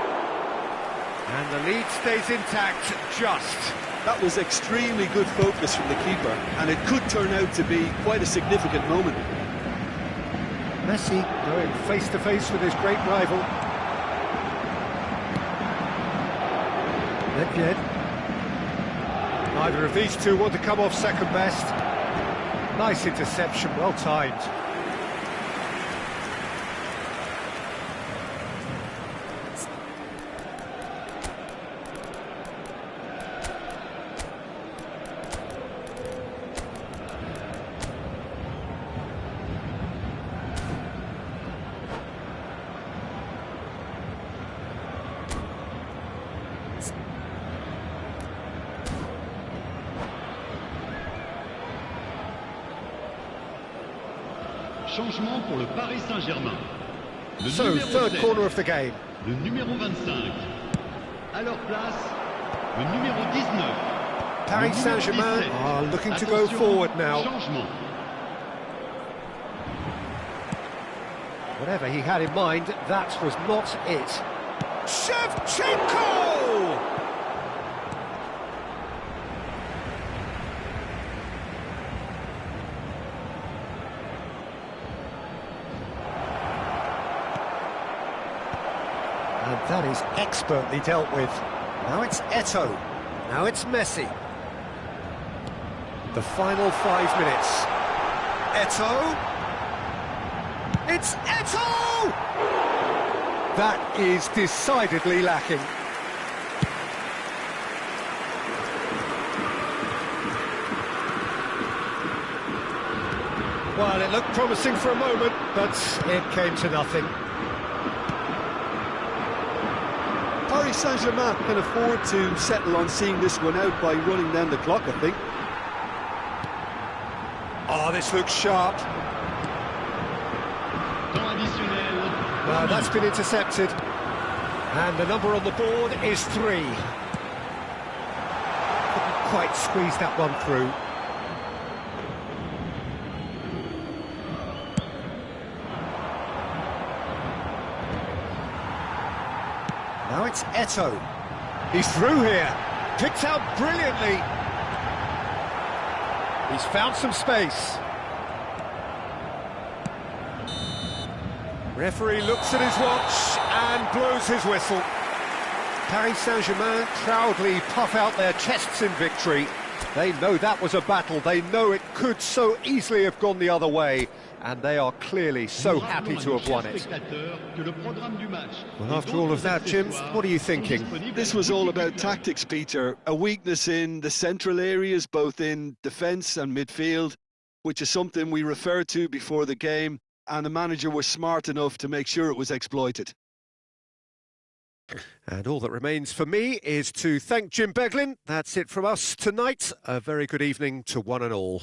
Speaker 1: And the lead stays intact, just.
Speaker 2: That was extremely good focus from the keeper, and it could turn out to be quite a significant moment.
Speaker 1: Messi going face-to-face with his great rival. Nedved. Neither of these two want to come off second best. Nice interception, well timed.
Speaker 3: Changement pour le Paris Saint-Germain.
Speaker 1: So, third 7, corner of the game.
Speaker 3: Le numéro 25. À leur place, le numéro 19.
Speaker 1: Paris Saint-Germain are looking to go forward now.
Speaker 3: Changement.
Speaker 1: Whatever he had in mind, that was not it. Shevchenko! That is expertly dealt with. Now it's Eto'o. Now it's Messi. The final 5 minutes. Eto'o. It's Eto'o! That is decidedly lacking. Well, it looked promising for a moment, but it came to nothing.
Speaker 2: Paris Saint-Germain can afford to settle on seeing this one out by running down the clock, I think.
Speaker 1: Oh, this looks sharp. No, that's been intercepted. And the number on the board is 3. Couldn't quite squeeze that one through. Now it's Eto'o. He's through here. Picked out brilliantly. He's found some space. Referee looks at his watch and blows his whistle. Paris Saint-Germain proudly puff out their chests in victory. They know that was a battle. They know it could so easily have gone the other way. And they are clearly so happy to have won it. Well, after all of that, Jim, what are you thinking?
Speaker 2: This was all about tactics, Peter. A weakness in the central areas, both in defence and midfield, which is something we referred to before the game, and the manager was smart enough to make sure it was exploited.
Speaker 1: And all that remains for me is to thank Jim Beglin. That's it from us tonight. A very good evening to one and all.